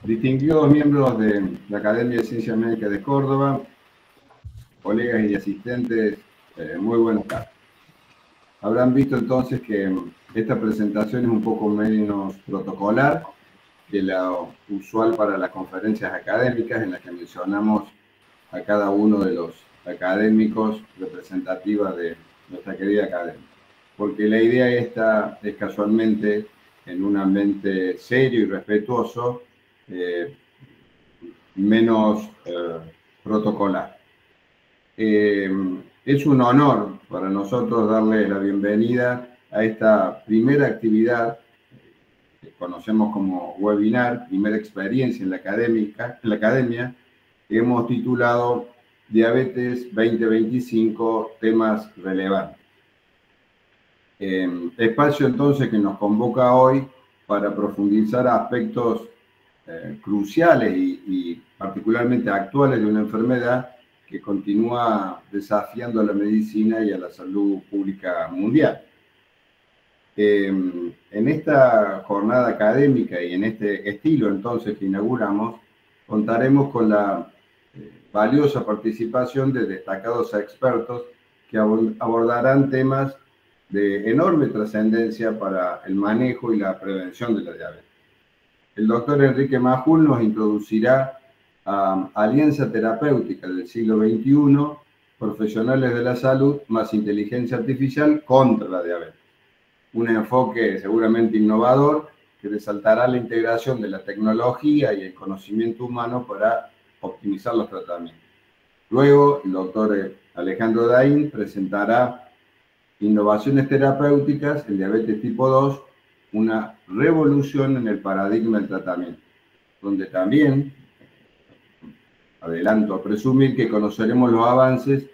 Distinguidos miembros de la Academia de Ciencias Médicas de Córdoba, colegas y asistentes, muy buenas tardes. Habrán visto entonces que esta presentación es un poco menos protocolar que la usual para las conferencias académicas en las que mencionamos a cada uno de los académicos representativos de nuestra querida academia. Porque la idea esta es casualmente, en un ambiente serio y respetuoso, menos protocolar. Es un honor para nosotros darle la bienvenida a esta primera actividad que conocemos como webinar, primera experiencia en la academia, que hemos titulado Diabetes 2025, temas relevantes. Espacio entonces que nos convoca hoy para profundizar aspectos cruciales y particularmente actuales de una enfermedad que continúa desafiando a la medicina y a la salud pública mundial. En esta jornada académica y en este estilo entonces que inauguramos, contaremos con la valiosa participación de destacados expertos que abordarán temas de enorme trascendencia para el manejo y la prevención de la diabetes. El doctor Enrique Majul nos introducirá a Alianza Terapéutica del siglo XXI, profesionales de la salud más inteligencia artificial contra la diabetes. Un enfoque seguramente innovador que resaltará la integración de la tecnología y el conocimiento humano para optimizar los tratamientos. Luego, el doctor Alejandro Daín presentará Innovaciones terapéuticas en diabetes tipo 2, una revolución en el paradigma del tratamiento, donde también, adelanto a presumir que conoceremos los avances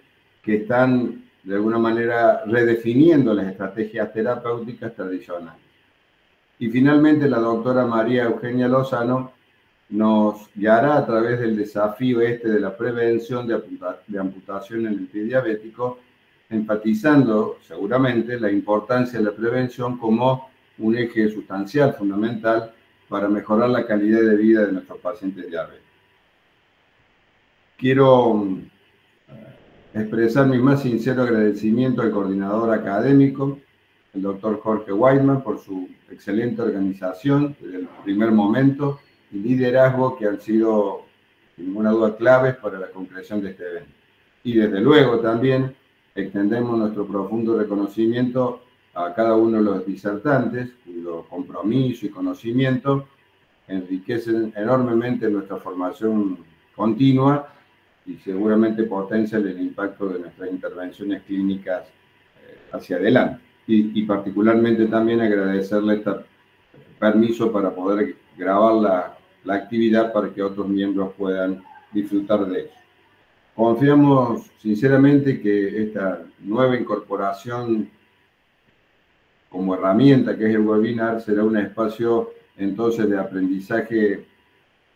que están de alguna manera redefiniendo las estrategias terapéuticas tradicionales. Y finalmente la doctora María Eugenia Lozano nos guiará a través del desafío de la prevención de amputación en el pie diabético, enfatizando seguramente la importancia de la prevención como un eje sustancial, fundamental, para mejorar la calidad de vida de nuestros pacientes diabéticos. Quiero expresar mi más sincero agradecimiento al coordinador académico, el doctor Jorge Weidman, por su excelente organización desde el primer momento y liderazgo que han sido, sin ninguna duda, claves para la concreción de este evento. Y desde luego también extendemos nuestro profundo reconocimiento a cada uno de los disertantes, cuyo compromiso y conocimiento enriquecen enormemente nuestra formación continua y seguramente potencian el impacto de nuestras intervenciones clínicas hacia adelante. Y particularmente también agradecerle este permiso para poder grabar la actividad para que otros miembros puedan disfrutar de eso. Confiamos sinceramente que esta nueva incorporación como herramienta que es el webinar será un espacio entonces de aprendizaje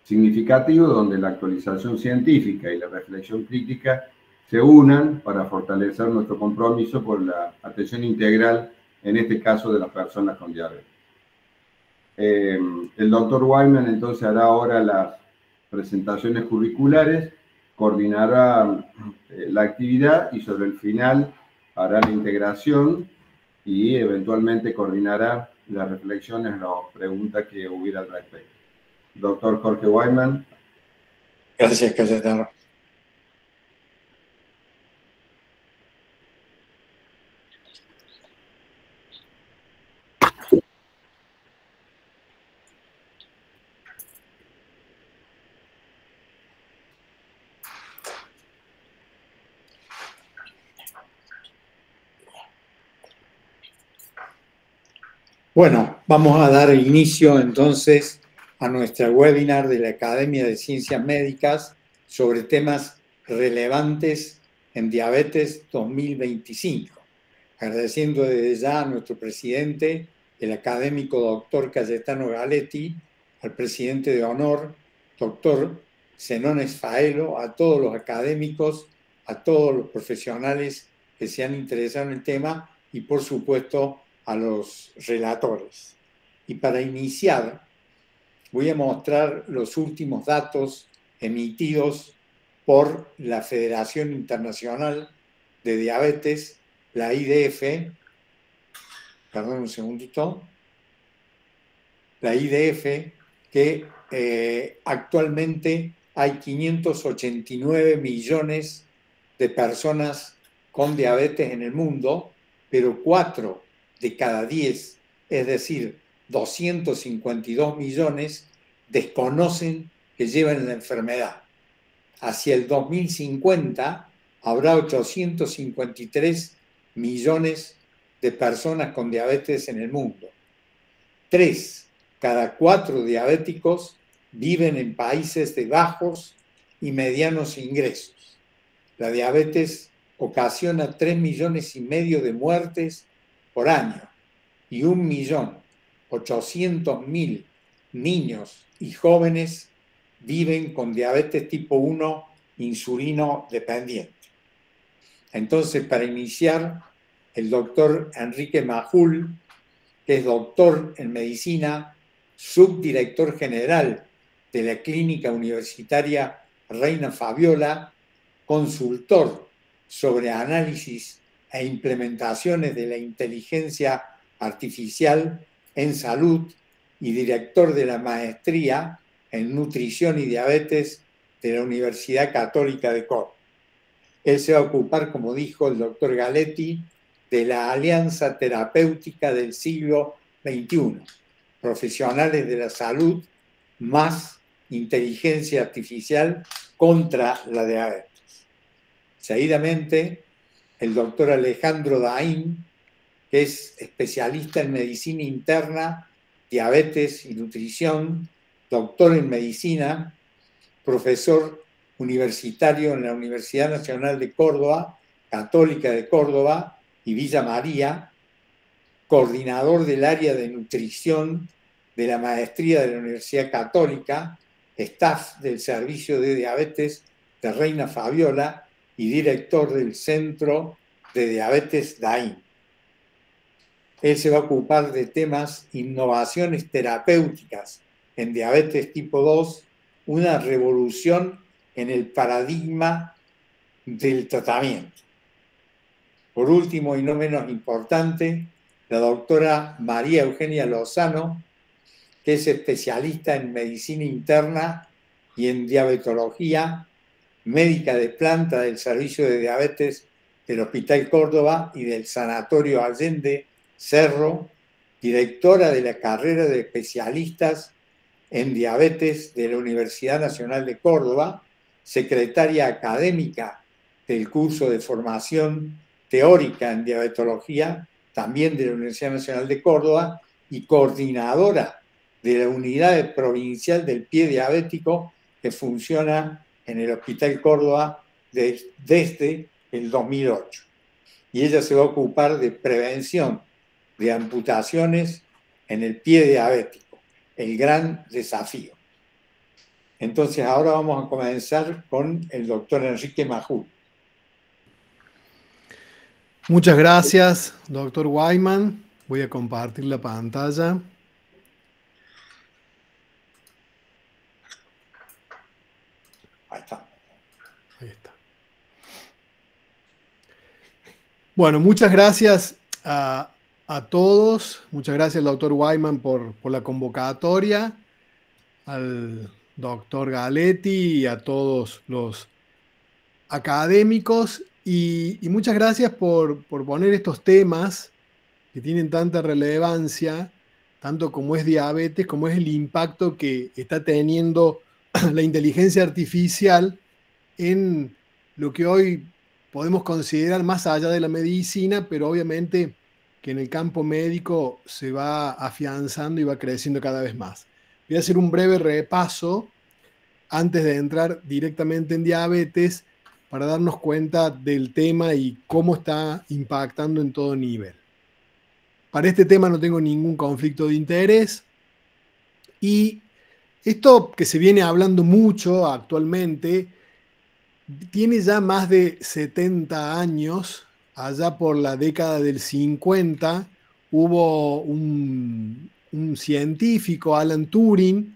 significativo donde la actualización científica y la reflexión crítica se unan para fortalecer nuestro compromiso por la atención integral, en este caso de las personas con diabetes. El doctor Weidman entonces hará ahora las presentaciones curriculares, coordinará la actividad y sobre el final hará la integración y eventualmente coordinará las reflexiones, las preguntas que hubiera al respecto. Doctor Jorge Weidman. Gracias, Cayetano. Bueno, vamos a dar inicio entonces a nuestra webinar de la Academia de Ciencias Médicas sobre temas relevantes en diabetes 2025. Agradeciendo desde ya a nuestro presidente, el académico doctor Cayetano Galetti, al presidente de honor, doctor Zenones Faelo, a todos los académicos, a todos los profesionales que se han interesado en el tema y, por supuesto, a los relatores. Y para iniciar voy a mostrar los últimos datos emitidos por la Federación Internacional de Diabetes, la IDF. Perdón un segundito. La IDF, que actualmente hay 589 millones de personas con diabetes en el mundo, pero 4 de cada 10, es decir, 252 millones, desconocen que llevan la enfermedad. Hacia el 2050 habrá 853 millones de personas con diabetes en el mundo. 3 cada 4 diabéticos viven en países de bajos y medianos ingresos. La diabetes ocasiona 3,5 millones de muertes por año y 1.800.000 niños y jóvenes viven con diabetes tipo 1 insulino dependiente. Entonces, para iniciar, el doctor Enrique Majul, que es doctor en medicina, subdirector general de la Clínica Universitaria Reina Fabiola, consultor sobre análisis e implementaciones de la inteligencia artificial en salud y director de la maestría en nutrición y diabetes de la Universidad Católica de Córdoba. Él se va a ocupar, como dijo el doctor Galetti, de la alianza terapéutica del siglo XXI, profesionales de la salud más inteligencia artificial contra la diabetes. Seguidamente, el doctor Alejandro Daín, que es especialista en medicina interna, diabetes y nutrición, doctor en medicina, profesor universitario en la Universidad Nacional de Córdoba, Católica de Córdoba y Villa María, coordinador del área de nutrición de la maestría de la Universidad Católica, staff del Servicio de Diabetes de Reina Fabiola y director del Centro de Diabetes DAIN. Él se va a ocupar de temas innovaciones terapéuticas en diabetes tipo 2, una revolución en el paradigma del tratamiento. Por último y no menos importante, la doctora María Eugenia Lozano, que es especialista en medicina interna y en diabetología, médica de planta del Servicio de Diabetes del Hospital Córdoba y del Sanatorio Allende Cerro, directora de la carrera de especialistas en diabetes de la Universidad Nacional de Córdoba, secretaria académica del curso de formación teórica en diabetología, también de la Universidad Nacional de Córdoba, y coordinadora de la unidad provincial del pie diabético que funciona en el Hospital Córdoba desde el 2008. Y ella se va a ocupar de prevención de amputaciones en el pie diabético, el gran desafío. Entonces ahora vamos a comenzar con el doctor Enrique Majul. Muchas gracias, doctor Wyman. Voy a compartir la pantalla. Ahí está. Ahí está. Bueno, muchas gracias a todos. Muchas gracias al doctor Wyman por la convocatoria, al doctor Galetti y a todos los académicos. Y muchas gracias por poner estos temas que tienen tanta relevancia, tanto como es diabetes, como es el impacto que está teniendo la inteligencia artificial en lo que hoy podemos considerar más allá de la medicina, pero obviamente que en el campo médico se va afianzando y va creciendo cada vez más. Voy a hacer un breve repaso antes de entrar directamente en diabetes para darnos cuenta del tema y cómo está impactando en todo nivel. Para este tema no tengo ningún conflicto de interés y esto que se viene hablando mucho actualmente tiene ya más de 70 años. Allá por la década del 50 hubo un científico, Alan Turing,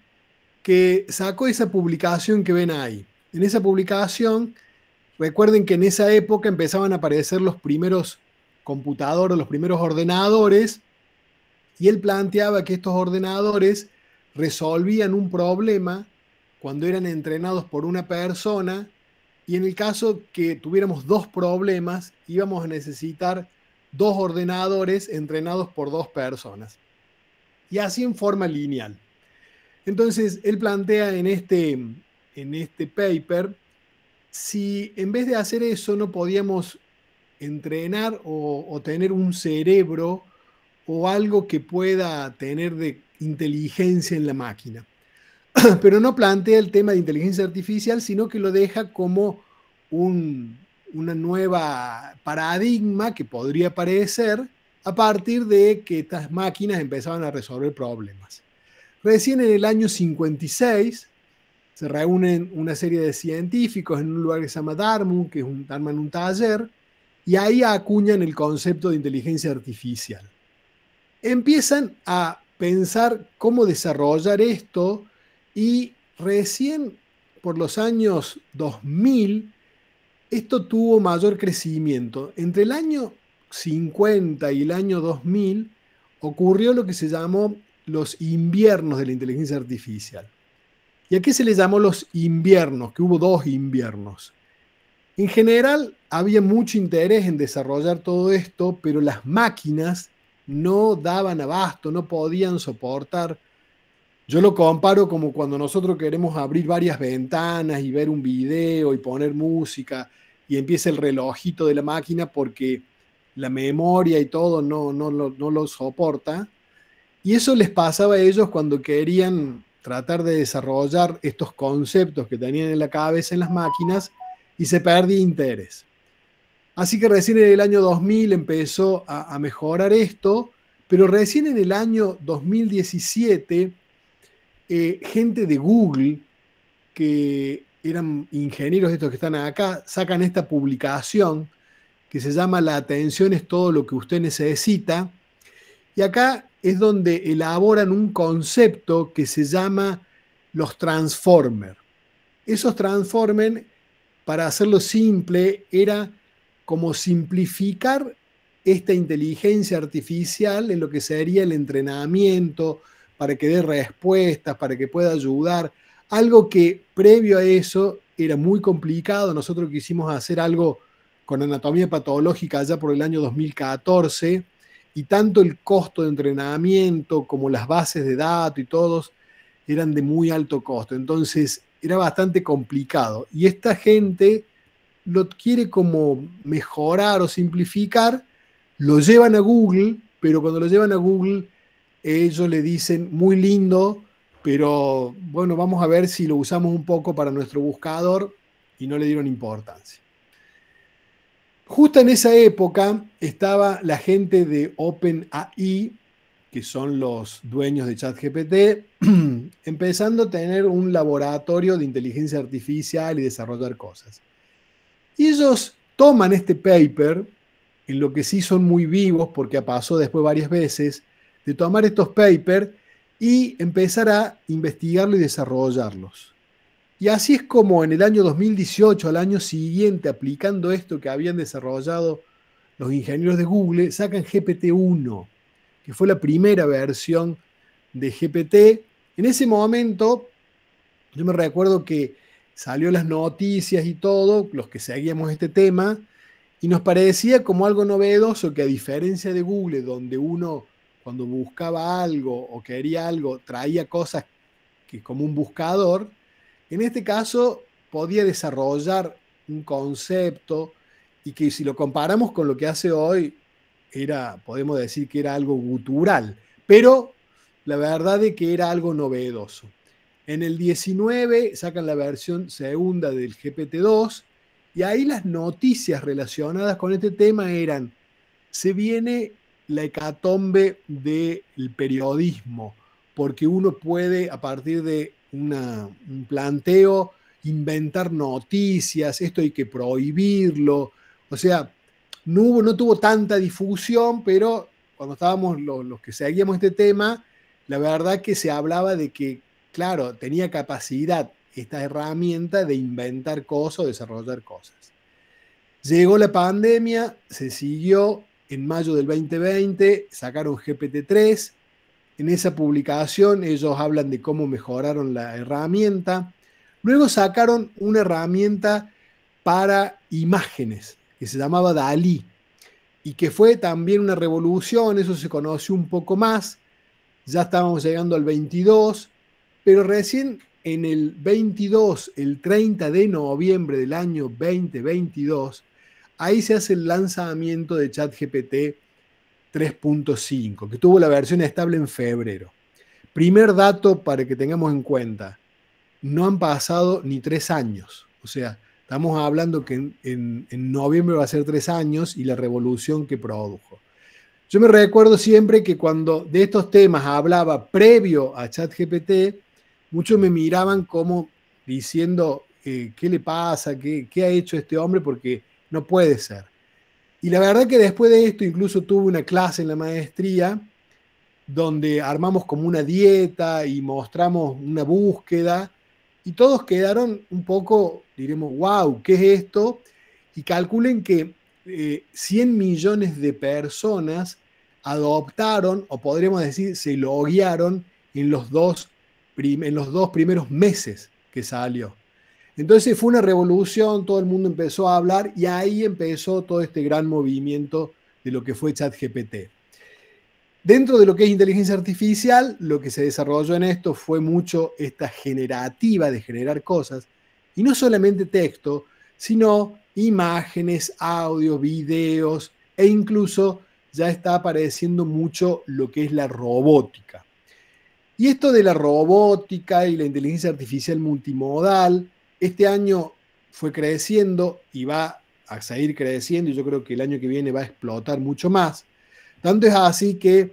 que sacó esa publicación que ven ahí. En esa publicación, recuerden que en esa época empezaban a aparecer los primeros computadores, los primeros ordenadores, y él planteaba que estos ordenadores resolvían un problema cuando eran entrenados por una persona, y en el caso que tuviéramos dos problemas, íbamos a necesitar dos ordenadores entrenados por dos personas. Y así en forma lineal. Entonces, él plantea en este paper si en vez de hacer eso no podíamos entrenar o tener un cerebro o algo que pueda tener de inteligencia en la máquina. Pero no plantea el tema de inteligencia artificial, sino que lo deja como una nueva paradigma que podría aparecer a partir de que estas máquinas empezaban a resolver problemas. Recién en el año 56 se reúnen una serie de científicos en un lugar que se llama Dartmouth, que arman un taller, y ahí acuñan el concepto de inteligencia artificial. Empiezan a pensar cómo desarrollar esto y recién por los años 2000 esto tuvo mayor crecimiento. Entre el año 50 y el año 2000 ocurrió lo que se llamó los inviernos de la inteligencia artificial. ¿Y a qué se le llamó los inviernos? Que hubo dos inviernos. En general había mucho interés en desarrollar todo esto, pero las máquinas no daban abasto, no podían soportar. Yo lo comparo como cuando nosotros queremos abrir varias ventanas y ver un video y poner música y empieza el relojito de la máquina porque la memoria y todo no lo soporta. Y eso les pasaba a ellos cuando querían tratar de desarrollar estos conceptos que tenían en la cabeza en las máquinas y se perdía interés. Así que recién en el año 2000 empezó a mejorar esto, pero recién en el año 2017 gente de Google, que eran ingenieros estos que están acá, sacan esta publicación que se llama La atención es todo lo que usted necesita, y acá es donde elaboran un concepto que se llama los transformers. Esos transformers, para hacerlo simple, era como simplificar esta inteligencia artificial en lo que sería el entrenamiento, para que dé respuestas, para que pueda ayudar. Algo que previo a eso era muy complicado. Nosotros quisimos hacer algo con anatomía patológica allá por el año 2014, y tanto el costo de entrenamiento como las bases de datos y todos eran de muy alto costo. Entonces era bastante complicado. Y esta gente lo quiere como mejorar o simplificar, lo llevan a Google, pero cuando lo llevan a Google, ellos le dicen muy lindo, pero bueno, vamos a ver si lo usamos un poco para nuestro buscador, y no le dieron importancia. Justo en esa época estaba la gente de OpenAI, que son los dueños de ChatGPT, empezando a tener un laboratorio de inteligencia artificial y desarrollar cosas. Y ellos toman este paper, en lo que sí son muy vivos, porque pasó después varias veces, de tomar estos papers y empezar a investigarlo y desarrollarlos. Y así es como en el año 2018, al año siguiente, aplicando esto que habían desarrollado los ingenieros de Google, sacan GPT-1, que fue la primera versión de GPT. En ese momento, yo me recuerdo que salió las noticias y todo, los que seguíamos este tema, y nos parecía como algo novedoso que, a diferencia de Google, donde uno cuando buscaba algo o quería algo traía cosas que como un buscador, en este caso podía desarrollar un concepto, y que si lo comparamos con lo que hace hoy, podemos decir que era algo gutural, pero la verdad es que era algo novedoso. En el 19 sacan la versión segunda del GPT-2, y ahí las noticias relacionadas con este tema eran: se viene la hecatombe del periodismo, porque uno puede, a partir de un planteo, inventar noticias, esto hay que prohibirlo. O sea, no tuvo tanta difusión, pero cuando estábamos los que seguíamos este tema, la verdad que se hablaba de que claro, tenía capacidad esta herramienta de inventar cosas o desarrollar cosas. Llegó la pandemia, se siguió en mayo del 2020, sacaron GPT-3. En esa publicación ellos hablan de cómo mejoraron la herramienta. Luego sacaron una herramienta para imágenes que se llamaba DALL-E y que fue también una revolución, eso se conoció un poco más. Ya estábamos llegando al 22, pero recién en el 22, el 30 de noviembre del año 2022, ahí se hace el lanzamiento de ChatGPT 3.5, que tuvo la versión estable en febrero. Primer dato para que tengamos en cuenta, no han pasado ni 3 años, o sea, estamos hablando que en noviembre va a ser 3 años y la revolución que produjo. Yo me recuerdo siempre que cuando de estos temas hablaba previo a ChatGPT, muchos me miraban como diciendo, ¿qué le pasa? ¿Qué ha hecho este hombre? Porque no puede ser. Y la verdad que después de esto incluso tuve una clase en la maestría donde armamos como una dieta y mostramos una búsqueda y todos quedaron un poco, diremos, wow, ¿qué es esto? Y calculen que 100 millones de personas adoptaron, o podríamos decir, se loguearon en los dos primeros meses que salió. Entonces fue una revolución, todo el mundo empezó a hablar y ahí empezó todo este gran movimiento de lo que fue ChatGPT. Dentro de lo que es inteligencia artificial, lo que se desarrolló en esto fue mucho esta generativa de generar cosas, y no solamente texto, sino imágenes, audios, videos, e incluso ya está apareciendo mucho lo que es la robótica. Y esto de la robótica y la inteligencia artificial multimodal, este año fue creciendo y va a seguir creciendo, y yo creo que el año que viene va a explotar mucho más. Tanto es así que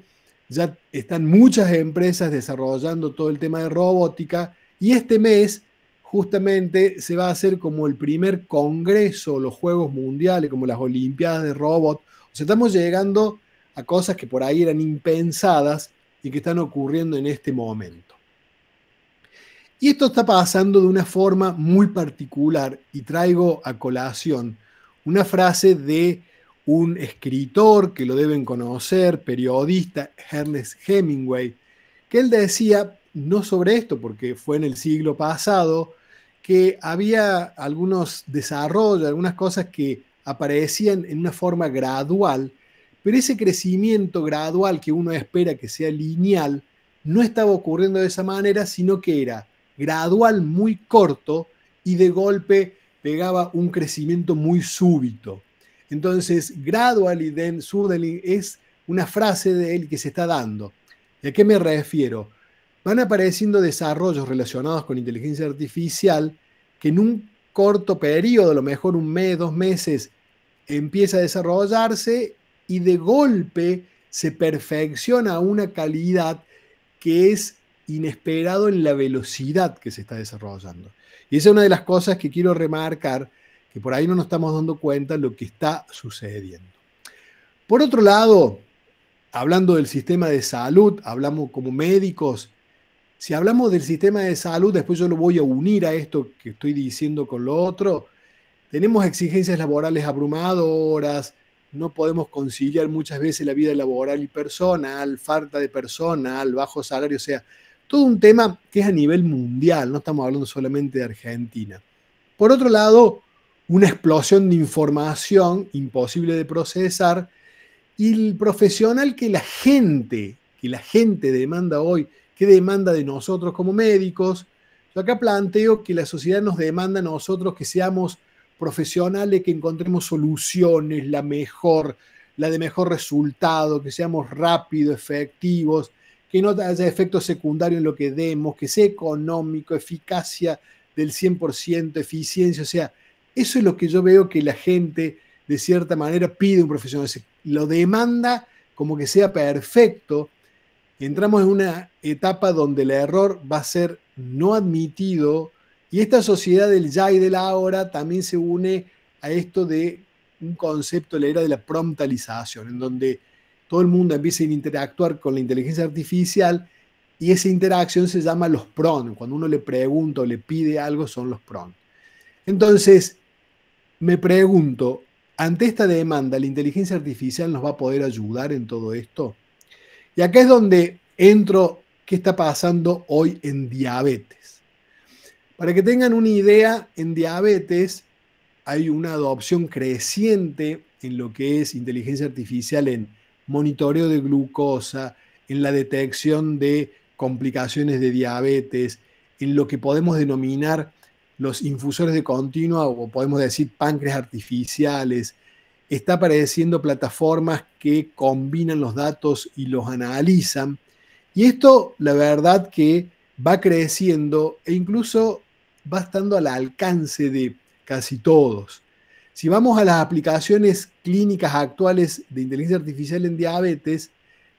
ya están muchas empresas desarrollando todo el tema de robótica, y este mes justamente se va a hacer como el primer congreso, los Juegos Mundiales, como las Olimpiadas de Robot. O sea, estamos llegando a cosas que por ahí eran impensadas y que están ocurriendo en este momento. Y esto está pasando de una forma muy particular, y traigo a colación una frase de un escritor que lo deben conocer, periodista, Ernest Hemingway, que él decía, no sobre esto, porque fue en el siglo pasado, que había algunos desarrollos, algunas cosas que aparecían en una forma gradual, pero ese crecimiento gradual que uno espera que sea lineal, no estaba ocurriendo de esa manera, sino que era gradual, muy corto, y de golpe pegaba un crecimiento muy súbito. Entonces, gradually then suddenly es una frase de él que se está dando. ¿Y a qué me refiero? Van apareciendo desarrollos relacionados con inteligencia artificial que en un corto periodo, a lo mejor un mes, 2 meses, empieza a desarrollarse y de golpe se perfecciona a una calidad que es inesperado en la velocidad que se está desarrollando. Y esa es una de las cosas que quiero remarcar, que por ahí no nos estamos dando cuenta de lo que está sucediendo. Por otro lado, hablando del sistema de salud, hablamos como médicos. Si hablamos del sistema de salud, después yo lo voy a unir a esto que estoy diciendo con lo otro. Tenemos exigencias laborales abrumadoras, no podemos conciliar muchas veces la vida laboral y personal, falta de personal, bajo salario, o sea, todo un tema que es a nivel mundial, no estamos hablando solamente de Argentina. Por otro lado, una explosión de información imposible de procesar, y el profesional que la gente demanda hoy, que demanda de nosotros como médicos. Yo acá planteo que la sociedad nos demanda a nosotros que seamos profesionales, que encontremos soluciones, la de mejor resultado, que seamos rápidos, efectivos, que no haya efectos secundarios en lo que demos, que sea económico, eficacia del 100%, eficiencia, o sea, eso es lo que yo veo que la gente de cierta manera pide un profesional, lo demanda como que sea perfecto. Entramos en una etapa donde el error va a ser no admitido, y esta sociedad del ya y del ahora también se une a esto de un concepto, la era de la promptalización, en donde todo el mundo empieza a interactuar con la inteligencia artificial y esa interacción se llama los PRON. Cuando uno le pregunta o le pide algo, son los PRON. Entonces, me pregunto, ante esta demanda, ¿la inteligencia artificial nos va a poder ayudar en todo esto? Y acá es donde entro, ¿qué está pasando hoy en diabetes? Para que tengan una idea, en diabetes hay una adopción creciente en lo que es inteligencia artificial en monitoreo de glucosa, en la detección de complicaciones de diabetes, en lo que podemos denominar los infusores de continua o podemos decir páncreas artificiales. Está apareciendo plataformas que combinan los datos y los analizan. Y esto, la verdad que va creciendo e incluso va estando al alcance de casi todos. Si vamos a las aplicaciones clínicas actuales de inteligencia artificial en diabetes,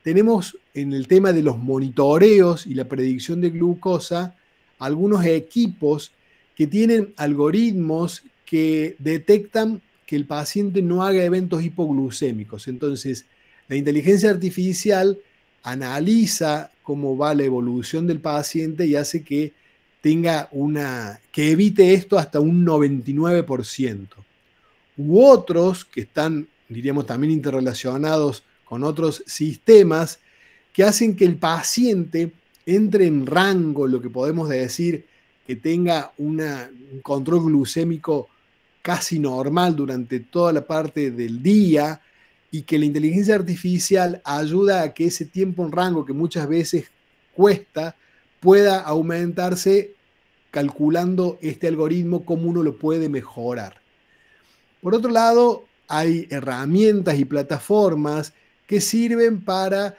tenemos en el tema de los monitoreos y la predicción de glucosa algunos equipos que tienen algoritmos que detectan que el paciente no haga eventos hipoglucémicos. Entonces, la inteligencia artificial analiza cómo va la evolución del paciente y hace que que evite esto hasta un 99%. U otros que están, diríamos, también interrelacionados con otros sistemas que hacen que el paciente entre en rango, lo que podemos decir, que tenga un control glucémico casi normal durante toda la parte del día y que la inteligencia artificial ayuda a que ese tiempo en rango que muchas veces cuesta pueda aumentarse calculando este algoritmo cómo uno lo puede mejorar. Por otro lado, hay herramientas y plataformas que sirven para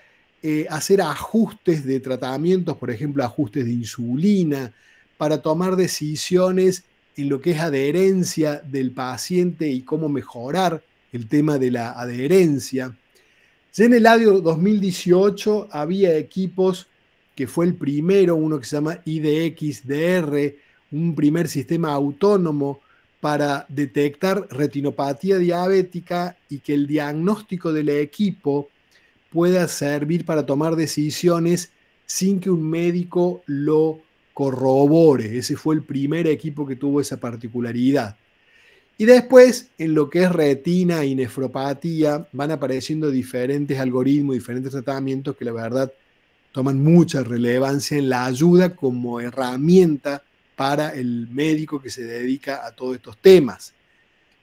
hacer ajustes de tratamientos, por ejemplo, ajustes de insulina, para tomar decisiones en lo que es adherencia del paciente y cómo mejorar el tema de la adherencia. Ya en el año 2018 había equipos que fue el primero, uno que se llama IDX-DR, un primer sistema autónomo para detectar retinopatía diabética y que el diagnóstico del equipo pueda servir para tomar decisiones sin que un médico lo corrobore. Ese fue el primer equipo que tuvo esa particularidad. Y después, en lo que es retina y nefropatía, van apareciendo diferentes algoritmos, diferentes tratamientos que la verdad toman mucha relevancia en la ayuda como herramienta para el médico que se dedica a todos estos temas.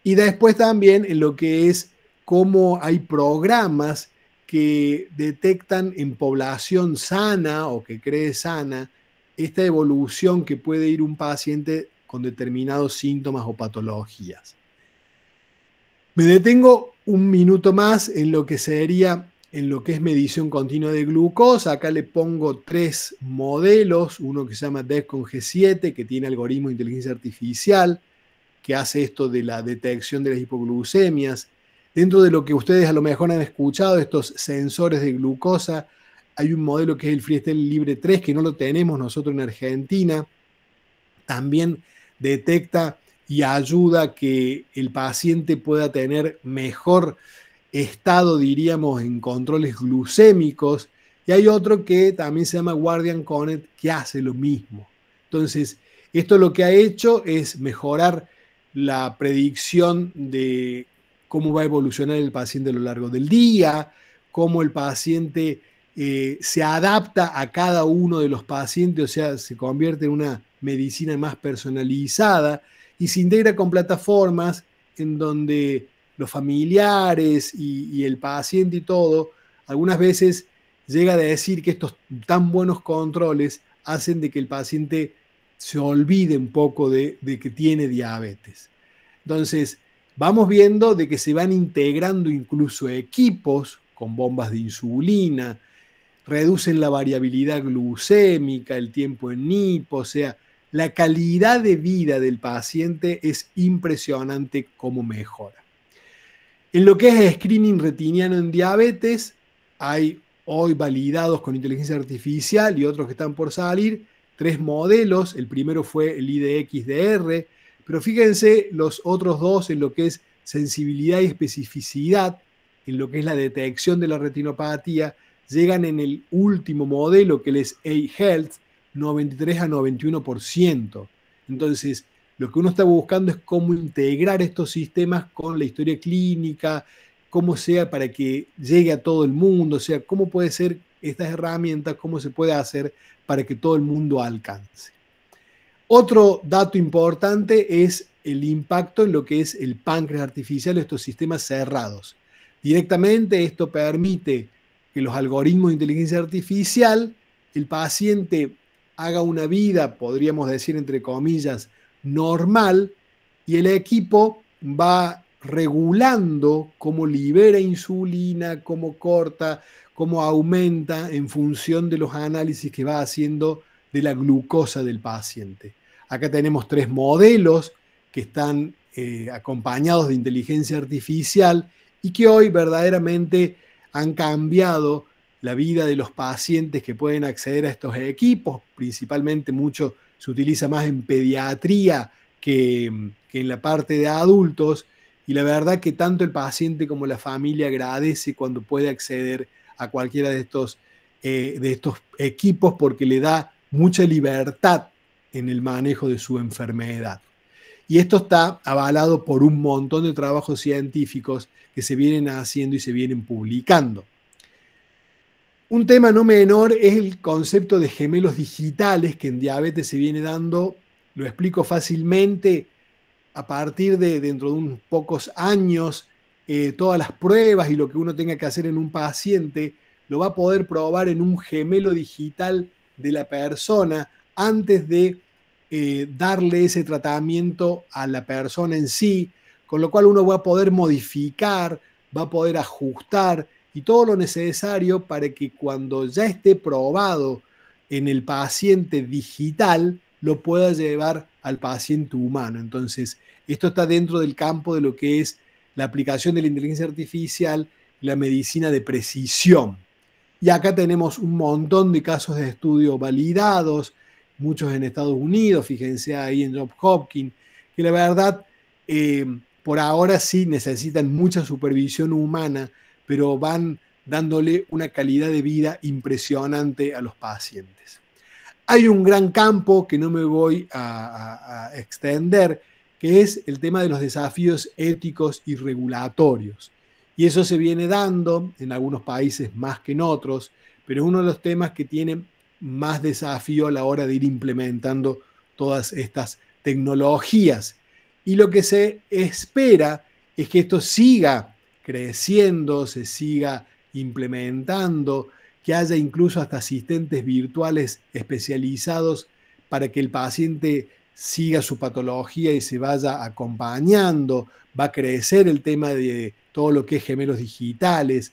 Y después también en lo que es cómo hay programas que detectan en población sana o que cree sana esta evolución que puede ir un paciente con determinados síntomas o patologías. Me detengo un minuto más en lo que sería, en lo que es medición continua de glucosa. Acá le pongo 3 modelos, uno que se llama Dexcom G7, que tiene algoritmo de inteligencia artificial, que hace esto de la detección de las hipoglucemias. Dentro de lo que ustedes a lo mejor han escuchado, estos sensores de glucosa, hay un modelo que es el Freestyle Libre 3, que no lo tenemos nosotros en Argentina. También detecta y ayuda a que el paciente pueda tener mejor estado, diríamos, en controles glucémicos. Y hay otro que también se llama Guardian Connect, que hace lo mismo. Entonces, esto lo que ha hecho es mejorar la predicción de cómo va a evolucionar el paciente a lo largo del día, cómo el paciente se adapta a cada uno de los pacientes, o sea, se convierte en una medicina más personalizada y se integra con plataformas en donde los familiares y el paciente y todo, algunas veces llega a decir que estos tan buenos controles hacen de que el paciente se olvide un poco de que tiene diabetes. Entonces, vamos viendo de que se van integrando incluso equipos con bombas de insulina, reducen la variabilidad glucémica, el tiempo en hipo, o sea, la calidad de vida del paciente es impresionante cómo mejora. En lo que es screening retiniano en diabetes, hay hoy validados con inteligencia artificial y otros que están por salir, 3 modelos. El primero fue el IDX-DR, pero fíjense los otros 2 en lo que es sensibilidad y especificidad, en lo que es la detección de la retinopatía, llegan en el último modelo, que es A-Health, 93 a 91%. Entonces, lo que uno está buscando es cómo integrar estos sistemas con la historia clínica, cómo sea para que llegue a todo el mundo, o sea, cómo puede ser estas herramientas, cómo se puede hacer para que todo el mundo alcance. Otro dato importante es el impacto en lo que es el páncreas artificial, estos sistemas cerrados. Directamente esto permite que los algoritmos de inteligencia artificial, el paciente haga una vida, podríamos decir entre comillas, normal, y el equipo va regulando cómo libera insulina, cómo corta, cómo aumenta en función de los análisis que va haciendo de la glucosa del paciente. Acá tenemos 3 modelos que están acompañados de inteligencia artificial y que hoy verdaderamente han cambiado la vida de los pacientes que pueden acceder a estos equipos. Principalmente mucho se utiliza más en pediatría que en la parte de adultos, y la verdad que tanto el paciente como la familia agradece cuando puede acceder a cualquiera de estos equipos, porque le da mucha libertad en el manejo de su enfermedad. Y esto está avalado por un montón de trabajos científicos que se vienen haciendo y se vienen publicando. Un tema no menor es el concepto de gemelos digitales que en diabetes se viene dando. Lo explico fácilmente. A partir de dentro de unos pocos años, todas las pruebas y lo que uno tenga que hacer en un paciente lo va a poder probar en un gemelo digital de la persona antes de darle ese tratamiento a la persona en sí, con lo cual uno va a poder modificar, va a poder ajustar y todo lo necesario para que cuando ya esté probado en el paciente digital, lo pueda llevar al paciente humano. Entonces, esto está dentro del campo de lo que es la aplicación de la inteligencia artificial y la medicina de precisión. Y acá tenemos un montón de casos de estudio validados, muchos en Estados Unidos, fíjense ahí en Johns Hopkins, que la verdad, por ahora sí necesitan mucha supervisión humana, pero van dándole una calidad de vida impresionante a los pacientes. Hay un gran campo que no me voy a extender, que es el tema de los desafíos éticos y regulatorios. Y eso se viene dando en algunos países más que en otros, pero es uno de los temas que tiene más desafío a la hora de ir implementando todas estas tecnologías. Y lo que se espera es que esto siga creciendo, se siga implementando, que haya incluso hasta asistentes virtuales especializados para que el paciente siga su patología y se vaya acompañando. Va a crecer el tema de todo lo que es gemelos digitales.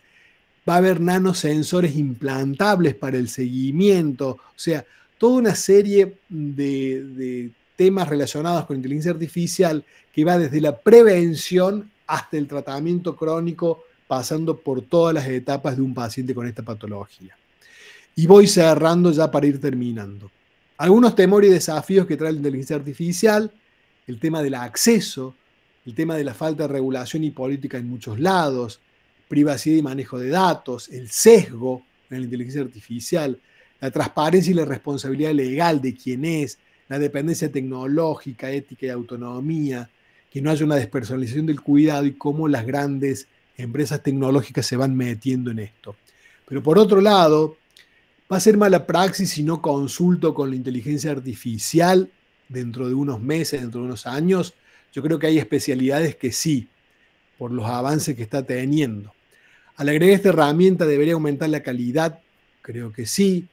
Va a haber nanosensores implantables para el seguimiento. O sea, toda una serie de temas relacionados con inteligencia artificial que va desde la prevención hasta el tratamiento crónico, pasando por todas las etapas de un paciente con esta patología. Y voy cerrando ya para ir terminando. Algunos temores y desafíos que trae la inteligencia artificial: el tema del acceso, el tema de la falta de regulación y política en muchos lados, privacidad y manejo de datos, el sesgo en la inteligencia artificial, la transparencia y la responsabilidad legal de quién es, la dependencia tecnológica, ética y autonomía, que no haya una despersonalización del cuidado y cómo las grandes empresas tecnológicas se van metiendo en esto. Pero por otro lado, va a ser mala praxis si no consulto con la inteligencia artificial dentro de unos meses, dentro de unos años. Yo creo que hay especialidades que sí, por los avances que está teniendo. Al agregar esta herramienta, ¿debería aumentar la calidad? Creo que sí.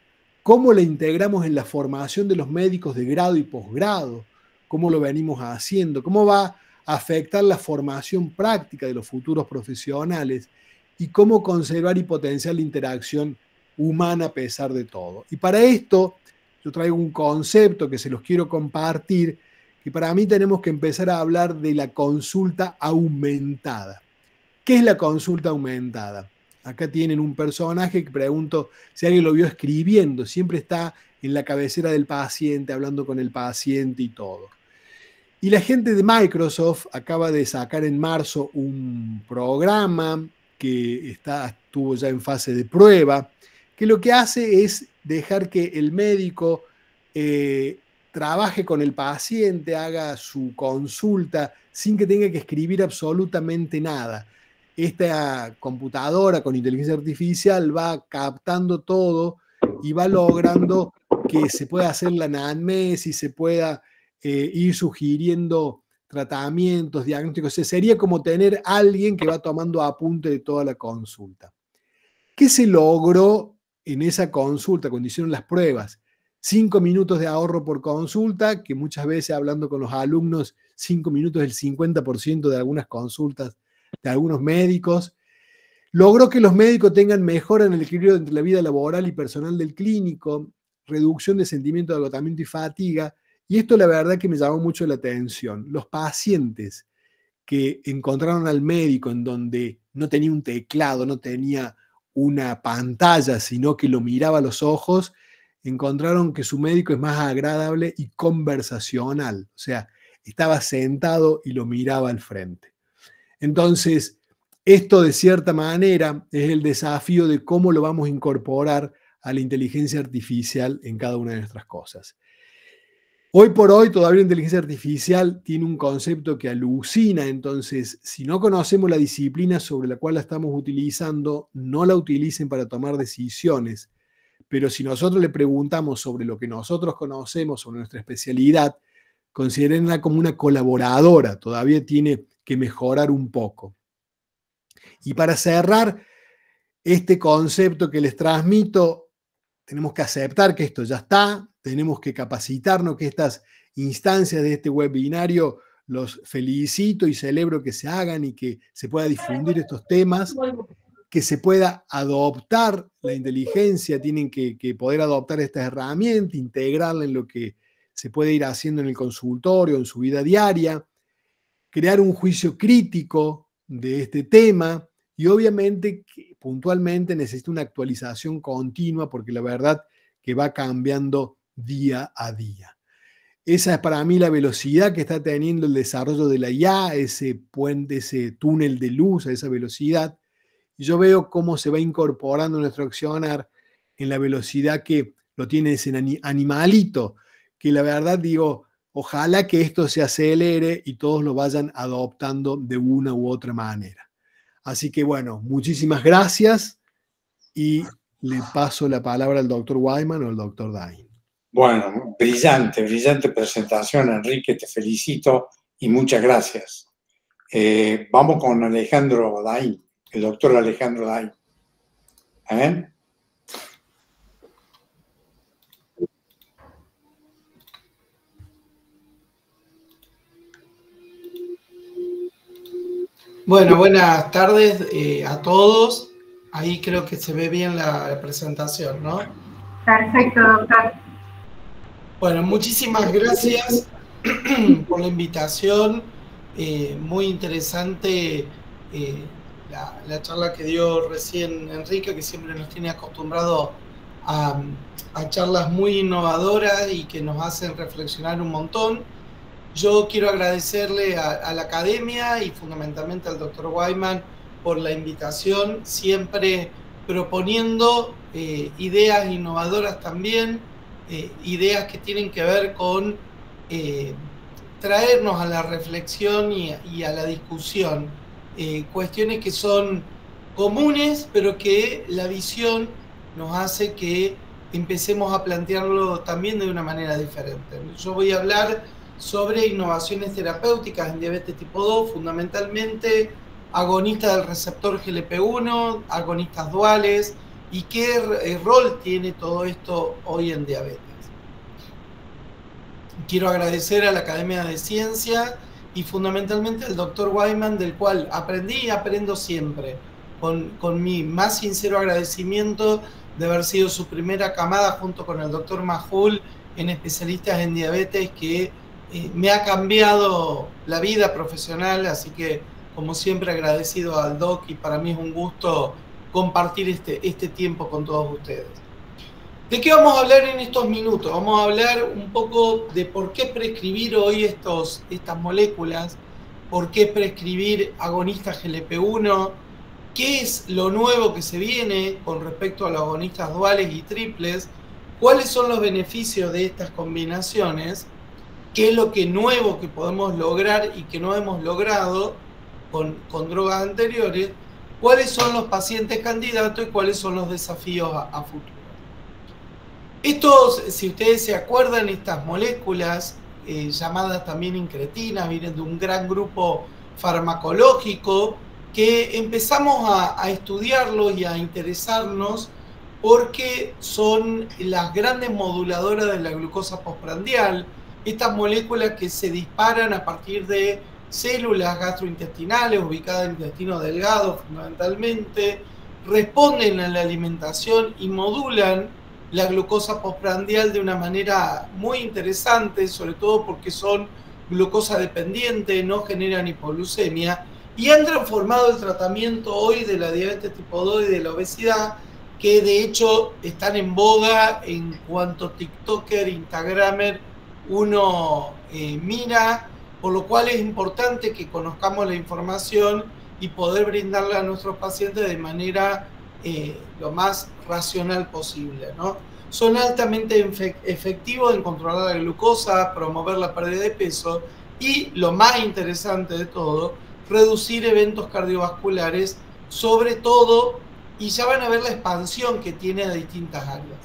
¿Cómo la integramos en la formación de los médicos de grado y posgrado? ¿Cómo lo venimos haciendo? ¿Cómo va a afectar la formación práctica de los futuros profesionales? ¿Y cómo conservar y potenciar la interacción humana a pesar de todo? Y para esto yo traigo un concepto que se los quiero compartir, que para mí tenemos que empezar a hablar de la consulta aumentada. ¿Qué es la consulta aumentada? Acá tienen un personaje que pregunto si alguien lo vio escribiendo. Siempre está en la cabecera del paciente, hablando con el paciente y todo. Y la gente de Microsoft acaba de sacar en marzo un programa que estuvo ya en fase de prueba, que lo que hace es dejar que el médico trabaje con el paciente, haga su consulta sin que tenga que escribir absolutamente nada. Esta computadora con inteligencia artificial va captando todo y va logrando que se pueda hacer la anamnesis, se pueda ir sugiriendo tratamientos, diagnósticos. O sea, sería como tener a alguien que va tomando apunte de toda la consulta. ¿Qué se logró en esa consulta cuando hicieron las pruebas? 5 minutos de ahorro por consulta, que muchas veces hablando con los alumnos, 5 minutos es el 50% de algunas consultas de algunos médicos. Logró que los médicos tengan mejora en el equilibrio entre la vida laboral y personal del clínico, reducción de sentimiento de agotamiento y fatiga, y esto la verdad que me llamó mucho la atención. Los pacientes que encontraron al médico en donde no tenía un teclado, no tenía una pantalla, sino que lo miraba a los ojos, encontraron que su médico es más agradable y conversacional, o sea, estaba sentado y lo miraba al frente. Entonces, esto de cierta manera es el desafío de cómo lo vamos a incorporar a la inteligencia artificial en cada una de nuestras cosas. Hoy por hoy todavía la inteligencia artificial tiene un concepto que alucina, entonces si no conocemos la disciplina sobre la cual la estamos utilizando, no la utilicen para tomar decisiones, pero si nosotros le preguntamos sobre lo que nosotros conocemos, sobre nuestra especialidad, considérenla como una colaboradora, todavía tiene que mejorar un poco. Y para cerrar este concepto que les transmito, tenemos que aceptar que esto ya está, tenemos que capacitarnos, que estas instancias de este webinario los felicito y celebro que se hagan y que se pueda difundir estos temas, que se pueda adoptar la inteligencia, tienen que poder adoptar esta herramienta, integrarla en lo que se puede ir haciendo en el consultorio, en su vida diaria, crear un juicio crítico de este tema y obviamente que puntualmente necesita una actualización continua porque la verdad que va cambiando día a día. Esa es para mí la velocidad que está teniendo el desarrollo de la IA, ese puente, ese túnel de luz a esa velocidad. Y yo veo cómo se va incorporando nuestro accionar en la velocidad que lo tiene ese animalito, que la verdad digo, ojalá que esto se acelere y todos lo vayan adoptando de una u otra manera. Así que bueno, muchísimas gracias y le paso la palabra al doctor Wyman o al doctor Dain. Bueno, brillante, brillante presentación, Enrique, te felicito y muchas gracias. Vamos con Alejandro Dain, el doctor Alejandro Dain. ¿Amén? Bueno, buenas tardes a todos. Ahí creo que se ve bien la presentación, ¿no? Perfecto, doctor. Bueno, muchísimas gracias por la invitación. Muy interesante la charla que dio recién Enrique, que siempre nos tiene acostumbrado a charlas muy innovadoras y que nos hacen reflexionar un montón. Yo quiero agradecerle a la academia y fundamentalmente al doctor Wyman por la invitación, siempre proponiendo ideas innovadoras también, ideas que tienen que ver con traernos a la reflexión y a la discusión, cuestiones que son comunes, pero que la visión nos hace que empecemos a plantearlo también de una manera diferente. Yo voy a hablar sobre innovaciones terapéuticas en diabetes tipo 2, fundamentalmente agonistas del receptor GLP-1, agonistas duales, y qué rol tiene todo esto hoy en diabetes. Quiero agradecer a la Academia de Ciencias y fundamentalmente al doctor Wyman, del cual aprendí y aprendo siempre, con mi más sincero agradecimiento de haber sido su primera camada junto con el doctor Majul en especialistas en diabetes, que me ha cambiado la vida profesional, así que como siempre agradecido al doc y para mí es un gusto compartir este tiempo con todos ustedes. ¿De qué vamos a hablar en estos minutos? Vamos a hablar un poco de por qué prescribir hoy estas moléculas, por qué prescribir agonistas GLP-1, qué es lo nuevo que se viene con respecto a los agonistas duales y triples, cuáles son los beneficios de estas combinaciones, qué es lo que nuevo que podemos lograr y que no hemos logrado con drogas anteriores, cuáles son los pacientes candidatos y cuáles son los desafíos a futuro. Estos, si ustedes se acuerdan, estas moléculas llamadas también incretinas vienen de un gran grupo farmacológico que empezamos a estudiarlos y a interesarnos porque son las grandes moduladoras de la glucosa postprandial, estas moléculas que se disparan a partir de células gastrointestinales ubicadas en el intestino delgado fundamentalmente, responden a la alimentación y modulan la glucosa postprandial de una manera muy interesante, sobre todo porque son glucosa dependiente, no generan hipoglucemia y han transformado el tratamiento hoy de la diabetes tipo 2 y de la obesidad, que de hecho están en boga en cuanto TikToker, Instagramer uno mira, por lo cual es importante que conozcamos la información y poder brindarla a nuestros pacientes de manera lo más racional posible, ¿no? Son altamente efectivos en controlar la glucosa, promover la pérdida de peso y, lo más interesante de todo, reducir eventos cardiovasculares, sobre todo, y ya van a ver la expansión que tiene a distintas áreas.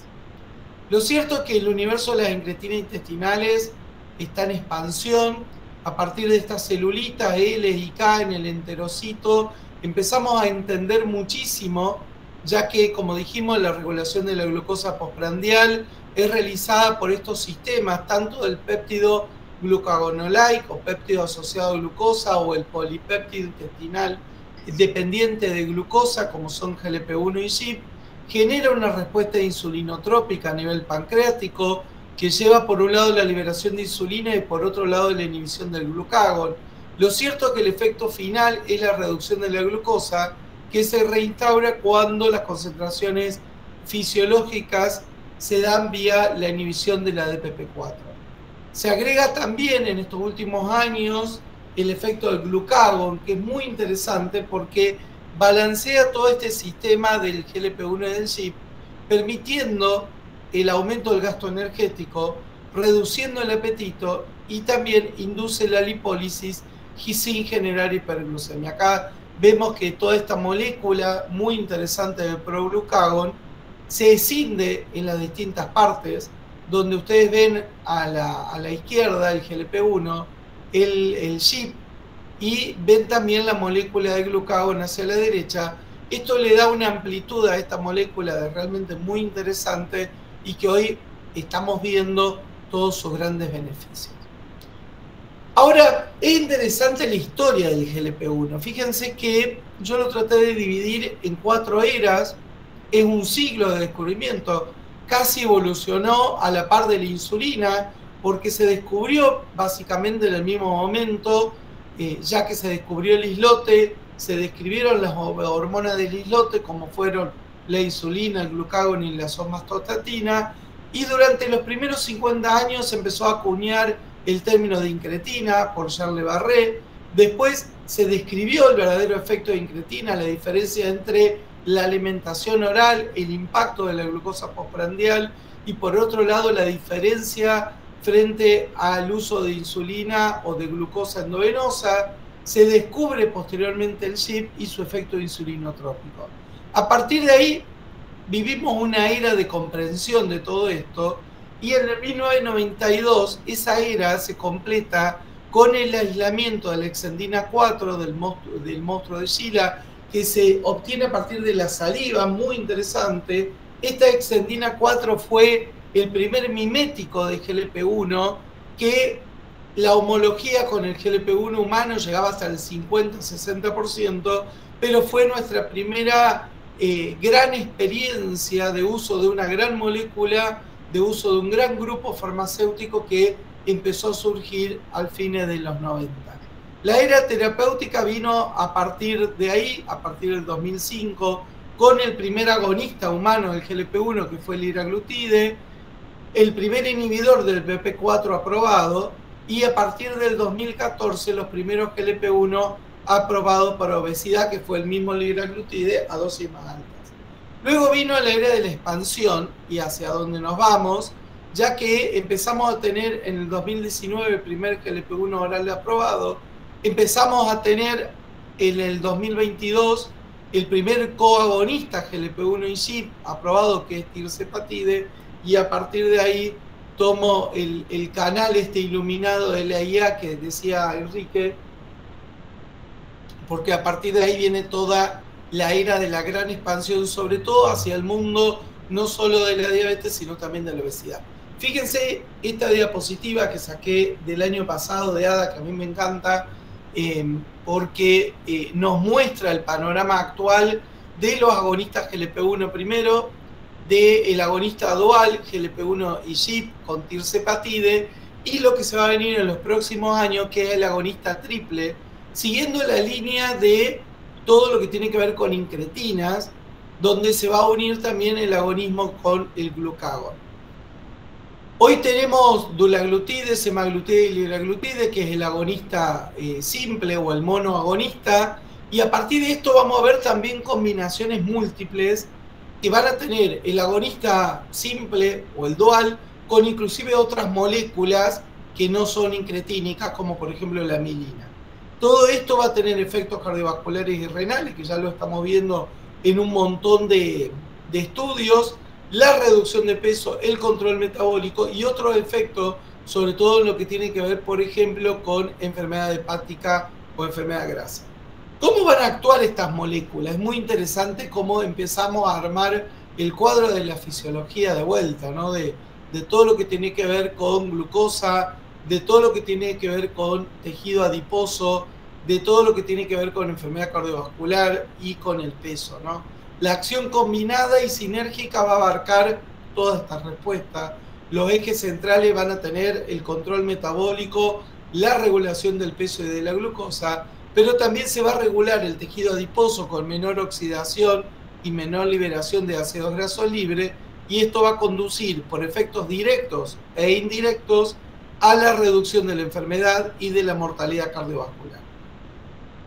Lo cierto es que el universo de las incretinas intestinales está en expansión. A partir de estas celulitas L y K en el enterocito, empezamos a entender muchísimo, ya que, como dijimos, la regulación de la glucosa postprandial es realizada por estos sistemas, tanto del péptido glucagonolike o péptido asociado a glucosa o el polipéptido intestinal dependiente de glucosa, como son GLP-1 y GIP, genera una respuesta insulinotrópica a nivel pancreático que lleva por un lado la liberación de insulina y por otro lado la inhibición del glucagón. Lo cierto es que el efecto final es la reducción de la glucosa, que se reinstaura cuando las concentraciones fisiológicas se dan vía la inhibición de la DPP-4. Se agrega también en estos últimos años el efecto del glucagón, que es muy interesante porque balancea todo este sistema del GLP-1 y del GIP, permitiendo el aumento del gasto energético, reduciendo el apetito y también induce la lipólisis sin generar hiperglucemia. Acá vemos que toda esta molécula muy interesante del proglucagón se escinde en las distintas partes, donde ustedes ven a la izquierda el GLP-1, el GIP, y ven también la molécula de glucagón hacia la derecha. Esto le da una amplitud a esta molécula de realmente muy interesante y que hoy estamos viendo todos sus grandes beneficios. Ahora, es interesante la historia del GLP-1. Fíjense que yo lo traté de dividir en 4 eras. Es un siglo de descubrimiento. Casi evolucionó a la par de la insulina, porque se descubrió básicamente en el mismo momento, ya que se descubrió el islote, se describieron las hormonas del islote, como fueron la insulina, el glucagón y la somatostatina, y durante los primeros 50 años se empezó a acuñar el término de incretina por Charles Barré. Después se describió el verdadero efecto de incretina, la diferencia entre la alimentación oral, el impacto de la glucosa postprandial y por otro lado la diferencia frente al uso de insulina o de glucosa endovenosa. Se descubre posteriormente el GIP y su efecto insulinotrópico. A partir de ahí vivimos una era de comprensión de todo esto y en el 1992 esa era se completa con el aislamiento de la exendina 4 del monstruo de Sheila, que se obtiene a partir de la saliva, muy interesante. Esta exendina 4 fue el primer mimético de GLP-1, que la homología con el GLP-1 humano llegaba hasta el 50-60%, pero fue nuestra primera gran experiencia de uso de una gran molécula, de uso de un gran grupo farmacéutico que empezó a surgir al fines de los 90. La era terapéutica vino a partir de ahí, a partir del 2005, con el primer agonista humano del GLP-1, que fue el liraglutide, el primer inhibidor del BP4 aprobado, y a partir del 2014 los primeros GLP-1 aprobado para obesidad, que fue el mismo liraglutide a dosis más altas. Luego vino la era de la expansión y hacia dónde nos vamos, ya que empezamos a tener en el 2019 el primer GLP-1 oral aprobado, empezamos a tener en el 2022 el primer coagonista GLP-1 y GIP aprobado, que es tirzepatide, y a partir de ahí tomo el canal iluminado de la IA que decía Enrique, porque a partir de ahí viene toda la era de la gran expansión, sobre todo hacia el mundo, no solo de la diabetes, sino también de la obesidad. Fíjense esta diapositiva que saqué del año pasado de ADA, que a mí me encanta, porque nos muestra el panorama actual de los agonistas GLP-1 primero, del agonista dual GLP-1 y GIP con tirzepatide, y lo que se va a venir en los próximos años, que es el agonista triple, siguiendo la línea de todo lo que tiene que ver con incretinas, donde se va a unir también el agonismo con el glucagón. Hoy tenemos dulaglutide, semaglutide y liraglutide, que es el agonista simple o el monoagonista, y a partir de esto vamos a ver también combinaciones múltiples que van a tener el agonista simple o el dual con inclusive otras moléculas que no son incretínicas, como por ejemplo la milina. Todo esto va a tener efectos cardiovasculares y renales, que ya lo estamos viendo en un montón de estudios, la reducción de peso, el control metabólico y otros efectos, sobre todo en lo que tiene que ver, por ejemplo, con enfermedad hepática o enfermedad grasa. ¿Cómo van a actuar estas moléculas? Es muy interesante cómo empezamos a armar el cuadro de la fisiología de vuelta, ¿no? De todo lo que tiene que ver con glucosa, de todo lo que tiene que ver con tejido adiposo, de todo lo que tiene que ver con enfermedad cardiovascular y con el peso, ¿no? La acción combinada y sinérgica va a abarcar toda esta respuesta. Los ejes centrales van a tener el control metabólico, la regulación del peso y de la glucosa, pero también se va a regular el tejido adiposo con menor oxidación y menor liberación de ácidos grasos libres, y esto va a conducir por efectos directos e indirectos a la reducción de la enfermedad y de la mortalidad cardiovascular.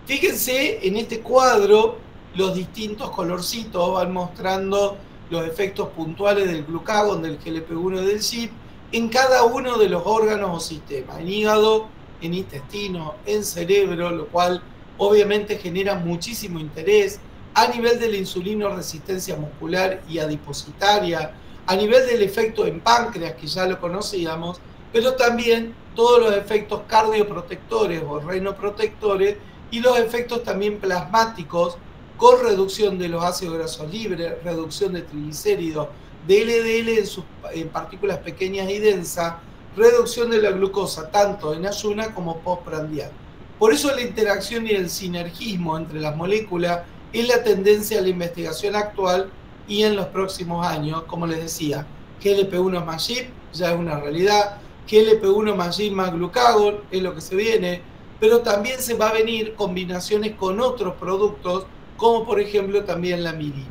Fíjense en este cuadro, los distintos colorcitos van mostrando los efectos puntuales del glucagón, del GLP-1 y del GIP en cada uno de los órganos o sistemas, en hígado, en intestino, en cerebro, lo cual obviamente genera muchísimo interés a nivel de la insulinoresistencia muscular y adipositaria, a nivel del efecto en páncreas, que ya lo conocíamos, pero también todos los efectos cardioprotectores o renoprotectores y los efectos también plasmáticos con reducción de los ácidos grasos libres, reducción de triglicéridos, de LDL en partículas pequeñas y densas, reducción de la glucosa tanto en ayuna como postprandial. Por eso la interacción y el sinergismo entre las moléculas es la tendencia a la investigación actual y en los próximos años. Como les decía, GLP-1 más GIP ya es una realidad, GLP-1 más GIP más glucagón es lo que se viene, pero también se va a venir combinaciones con otros productos, como por ejemplo también la milina.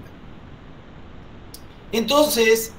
Entonces,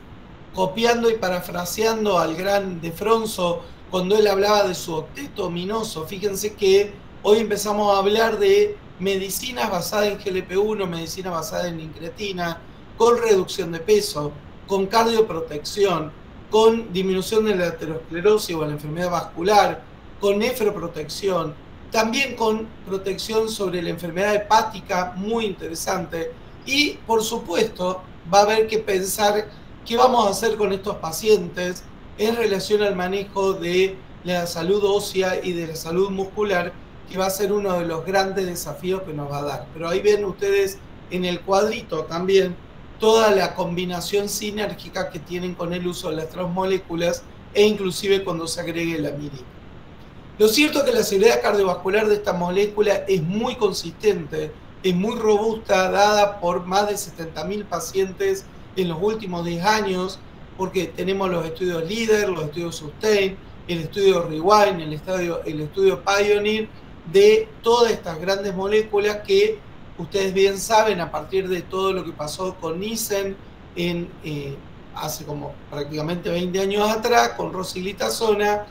copiando y parafraseando al gran De Fronzo, cuando él hablaba de su octeto ominoso, fíjense que hoy empezamos a hablar de medicinas basadas en GLP-1, medicina basada en incretina, con reducción de peso, con cardioprotección, con disminución de la aterosclerosis o la enfermedad vascular, con nefroprotección, también con protección sobre la enfermedad hepática, muy interesante, y por supuesto va a haber que pensar qué vamos a hacer con estos pacientes en relación al manejo de la salud ósea y de la salud muscular, que va a ser uno de los grandes desafíos que nos va a dar. Pero ahí ven ustedes en el cuadrito también toda la combinación sinérgica que tienen con el uso de las transmoléculas e inclusive cuando se agregue la milina. Lo cierto es que la seguridad cardiovascular de esta molécula es muy consistente, es muy robusta, dada por más de 70.000 pacientes en los últimos 10 años, porque tenemos los estudios LEADER, los estudios SUSTAIN, el estudio REWIND, el estudio PIONEER, de todas estas grandes moléculas que ustedes bien saben, a partir de todo lo que pasó con Nissen hace como prácticamente 20 años atrás, con rosiglitazona,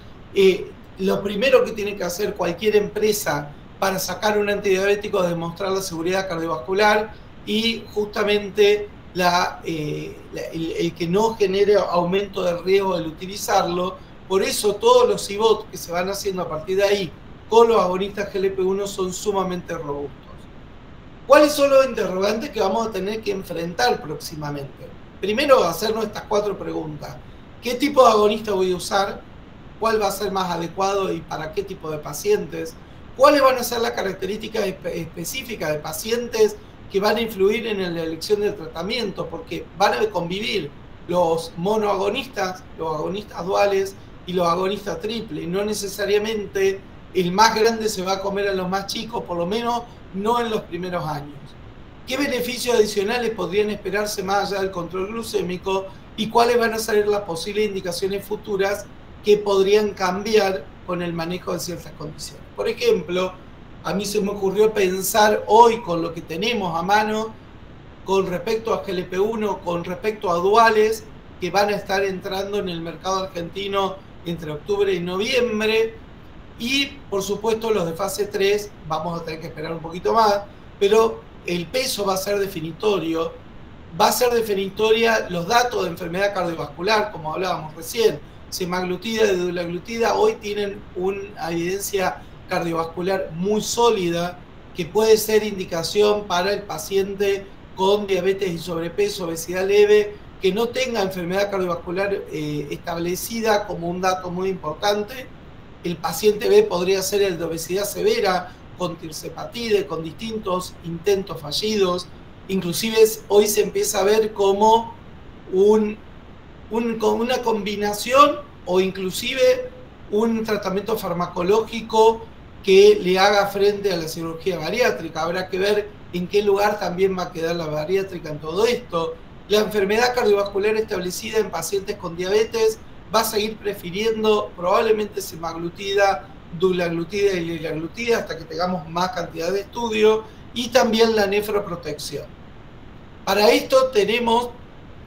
lo primero que tiene que hacer cualquier empresa para sacar un antidiabético, demostrar la seguridad cardiovascular y justamente el que no genere aumento de riesgo del utilizarlo. Por eso todos los CVOT que se van haciendo a partir de ahí con los agonistas GLP-1 son sumamente robustos. ¿Cuáles son los interrogantes que vamos a tener que enfrentar próximamente? Primero, hacernos estas 4 preguntas. ¿Qué tipo de agonista voy a usar? ¿Cuál va a ser más adecuado y para qué tipo de pacientes? ¿Cuáles van a ser las características específicas de pacientes que van a influir en la elección del tratamiento? Porque van a convivir los monoagonistas, los agonistas duales y los agonistas triples. Y no necesariamente el más grande se va a comer a los más chicos, por lo menos no en los primeros años. ¿Qué beneficios adicionales podrían esperarse más allá del control glucémico? ¿Y cuáles van a ser las posibles indicaciones futuras que podrían cambiar con el manejo de ciertas condiciones? Por ejemplo, a mí se me ocurrió pensar hoy con lo que tenemos a mano con respecto a GLP-1, con respecto a duales que van a estar entrando en el mercado argentino entre octubre y noviembre, y por supuesto los de fase 3 vamos a tener que esperar un poquito más, pero el peso va a ser definitorio. Va a ser definitoria los datos de enfermedad cardiovascular, como hablábamos recién. Semaglutida y dulaglutida hoy tienen una evidencia cardiovascular muy sólida que puede ser indicación para el paciente con diabetes y sobrepeso, obesidad leve, que no tenga enfermedad cardiovascular establecida como un dato muy importante. El paciente B podría ser el de obesidad severa, con tirsepatide, con distintos intentos fallidos. Inclusive hoy se empieza a ver como una combinación o inclusive un tratamiento farmacológico que le haga frente a la cirugía bariátrica. Habrá que ver en qué lugar también va a quedar la bariátrica en todo esto. La enfermedad cardiovascular establecida en pacientes con diabetes va a seguir prefiriendo probablemente semaglutida, dulaglutida y liraglutida hasta que tengamos más cantidad de estudio, y también la nefroprotección. Para esto tenemos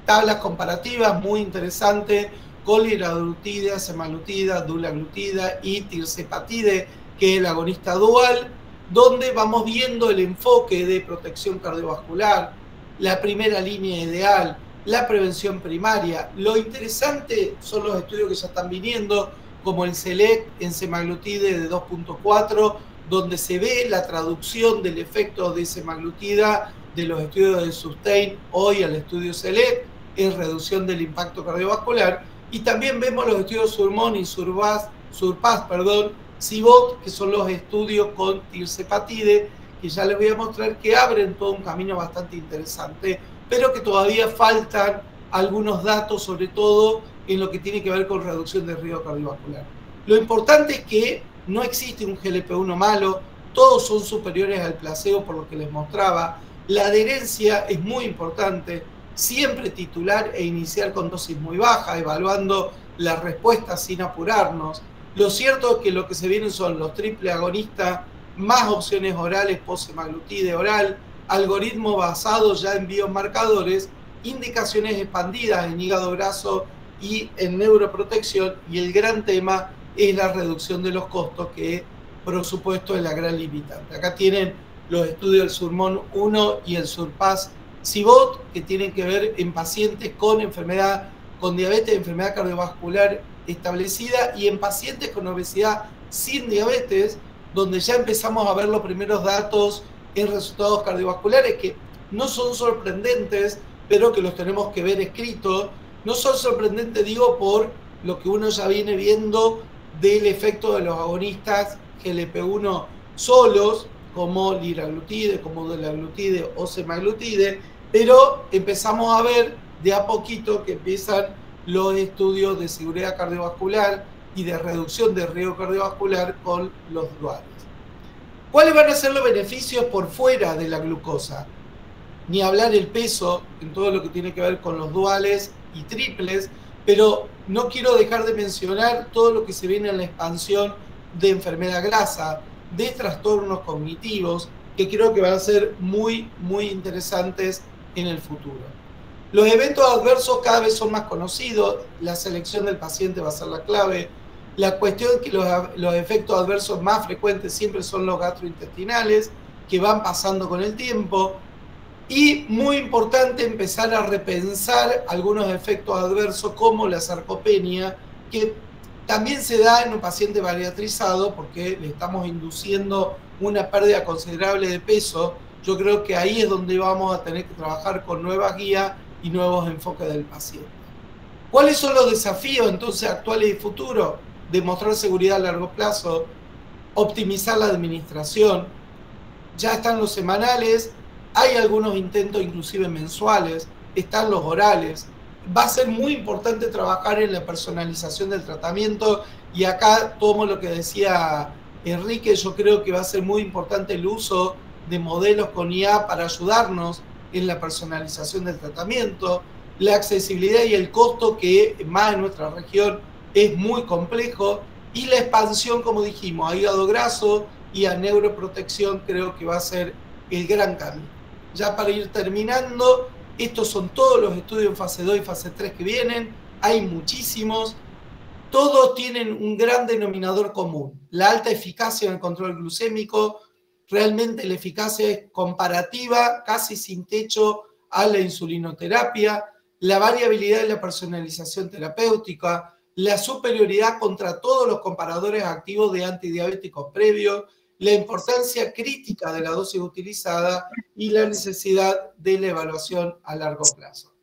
tablas comparativas muy interesantes con liraglutida, semaglutida, dulaglutida y tirsepatide, que es el agonista dual, donde vamos viendo el enfoque de protección cardiovascular, la primera línea ideal, la prevención primaria. Lo interesante son los estudios que ya están viniendo, como el SELECT en semaglutide de 2.4, donde se ve la traducción del efecto de semaglutida de los estudios de SUSTAIN hoy al estudio SELECT en reducción del impacto cardiovascular. Y también vemos los estudios SURMON y SURPASS, CVOT, que son los estudios con tirsepatide, que ya les voy a mostrar que abren todo un camino bastante interesante, pero que todavía faltan algunos datos, sobre todo en lo que tiene que ver con reducción de riesgo cardiovascular. Lo importante es que no existe un GLP-1 malo, todos son superiores al placebo por lo que les mostraba. La adherencia es muy importante, siempre titular e iniciar con dosis muy baja, evaluando la respuesta sin apurarnos. Lo cierto es que lo que se vienen son los triple agonistas, más opciones orales post-semaglutide oral, algoritmo basado ya en biomarcadores, indicaciones expandidas en hígado graso y en neuroprotección, y el gran tema es la reducción de los costos, que por supuesto es la gran limitante. Acá tienen los estudios del SURMON 1 y el SURPASS CVOT, que tienen que ver en pacientes con enfermedad, con diabetes, enfermedad cardiovascular establecida, y en pacientes con obesidad sin diabetes, donde ya empezamos a ver los primeros datos en resultados cardiovasculares que no son sorprendentes, pero que los tenemos que ver escritos. No son sorprendentes, digo, por lo que uno ya viene viendo del efecto de los agonistas GLP-1 solos, como liraglutide, como dulaglutide o semaglutide, pero empezamos a ver de a poquito que empiezan los estudios de seguridad cardiovascular y de reducción de riesgo cardiovascular con los duales. ¿Cuáles van a ser los beneficios por fuera de la glucosa? Ni hablar el peso en todo lo que tiene que ver con los duales y triples, pero no quiero dejar de mencionar todo lo que se viene en la expansión de enfermedad grasa, de trastornos cognitivos, que creo que van a ser muy, muy interesantes en el futuro. Los eventos adversos cada vez son más conocidos, la selección del paciente va a ser la clave, La cuestión es que los efectos adversos más frecuentes siempre son los gastrointestinales, que van pasando con el tiempo. Y muy importante empezar a repensar algunos efectos adversos como la sarcopenia, que también se da en un paciente bariatrizado porque le estamos induciendo una pérdida considerable de peso. Yo creo que ahí es donde vamos a tener que trabajar con nuevas guías y nuevos enfoques del paciente. ¿Cuáles son los desafíos entonces actuales y futuros? Demostrar seguridad a largo plazo, optimizar la administración. Ya están los semanales, hay algunos intentos inclusive mensuales, están los orales. Va a ser muy importante trabajar en la personalización del tratamiento y acá tomo lo que decía Enrique, yo creo que va a ser muy importante el uso de modelos con IA para ayudarnos en la personalización del tratamiento, la accesibilidad y el costo que más en nuestra región es muy complejo y la expansión, como dijimos, a hígado graso y a neuroprotección creo que va a ser el gran cambio. Ya para ir terminando, estos son todos los estudios en fase 2 y fase 3 que vienen, hay muchísimos, todos tienen un gran denominador común, la alta eficacia en el control glucémico, realmente la eficacia es comparativa, casi sin techo a la insulinoterapia, la variabilidad de la personalización terapéutica, la superioridad contra todos los comparadores activos de antidiabéticos previos, la importancia crítica de la dosis utilizada y la necesidad de la evaluación a largo plazo.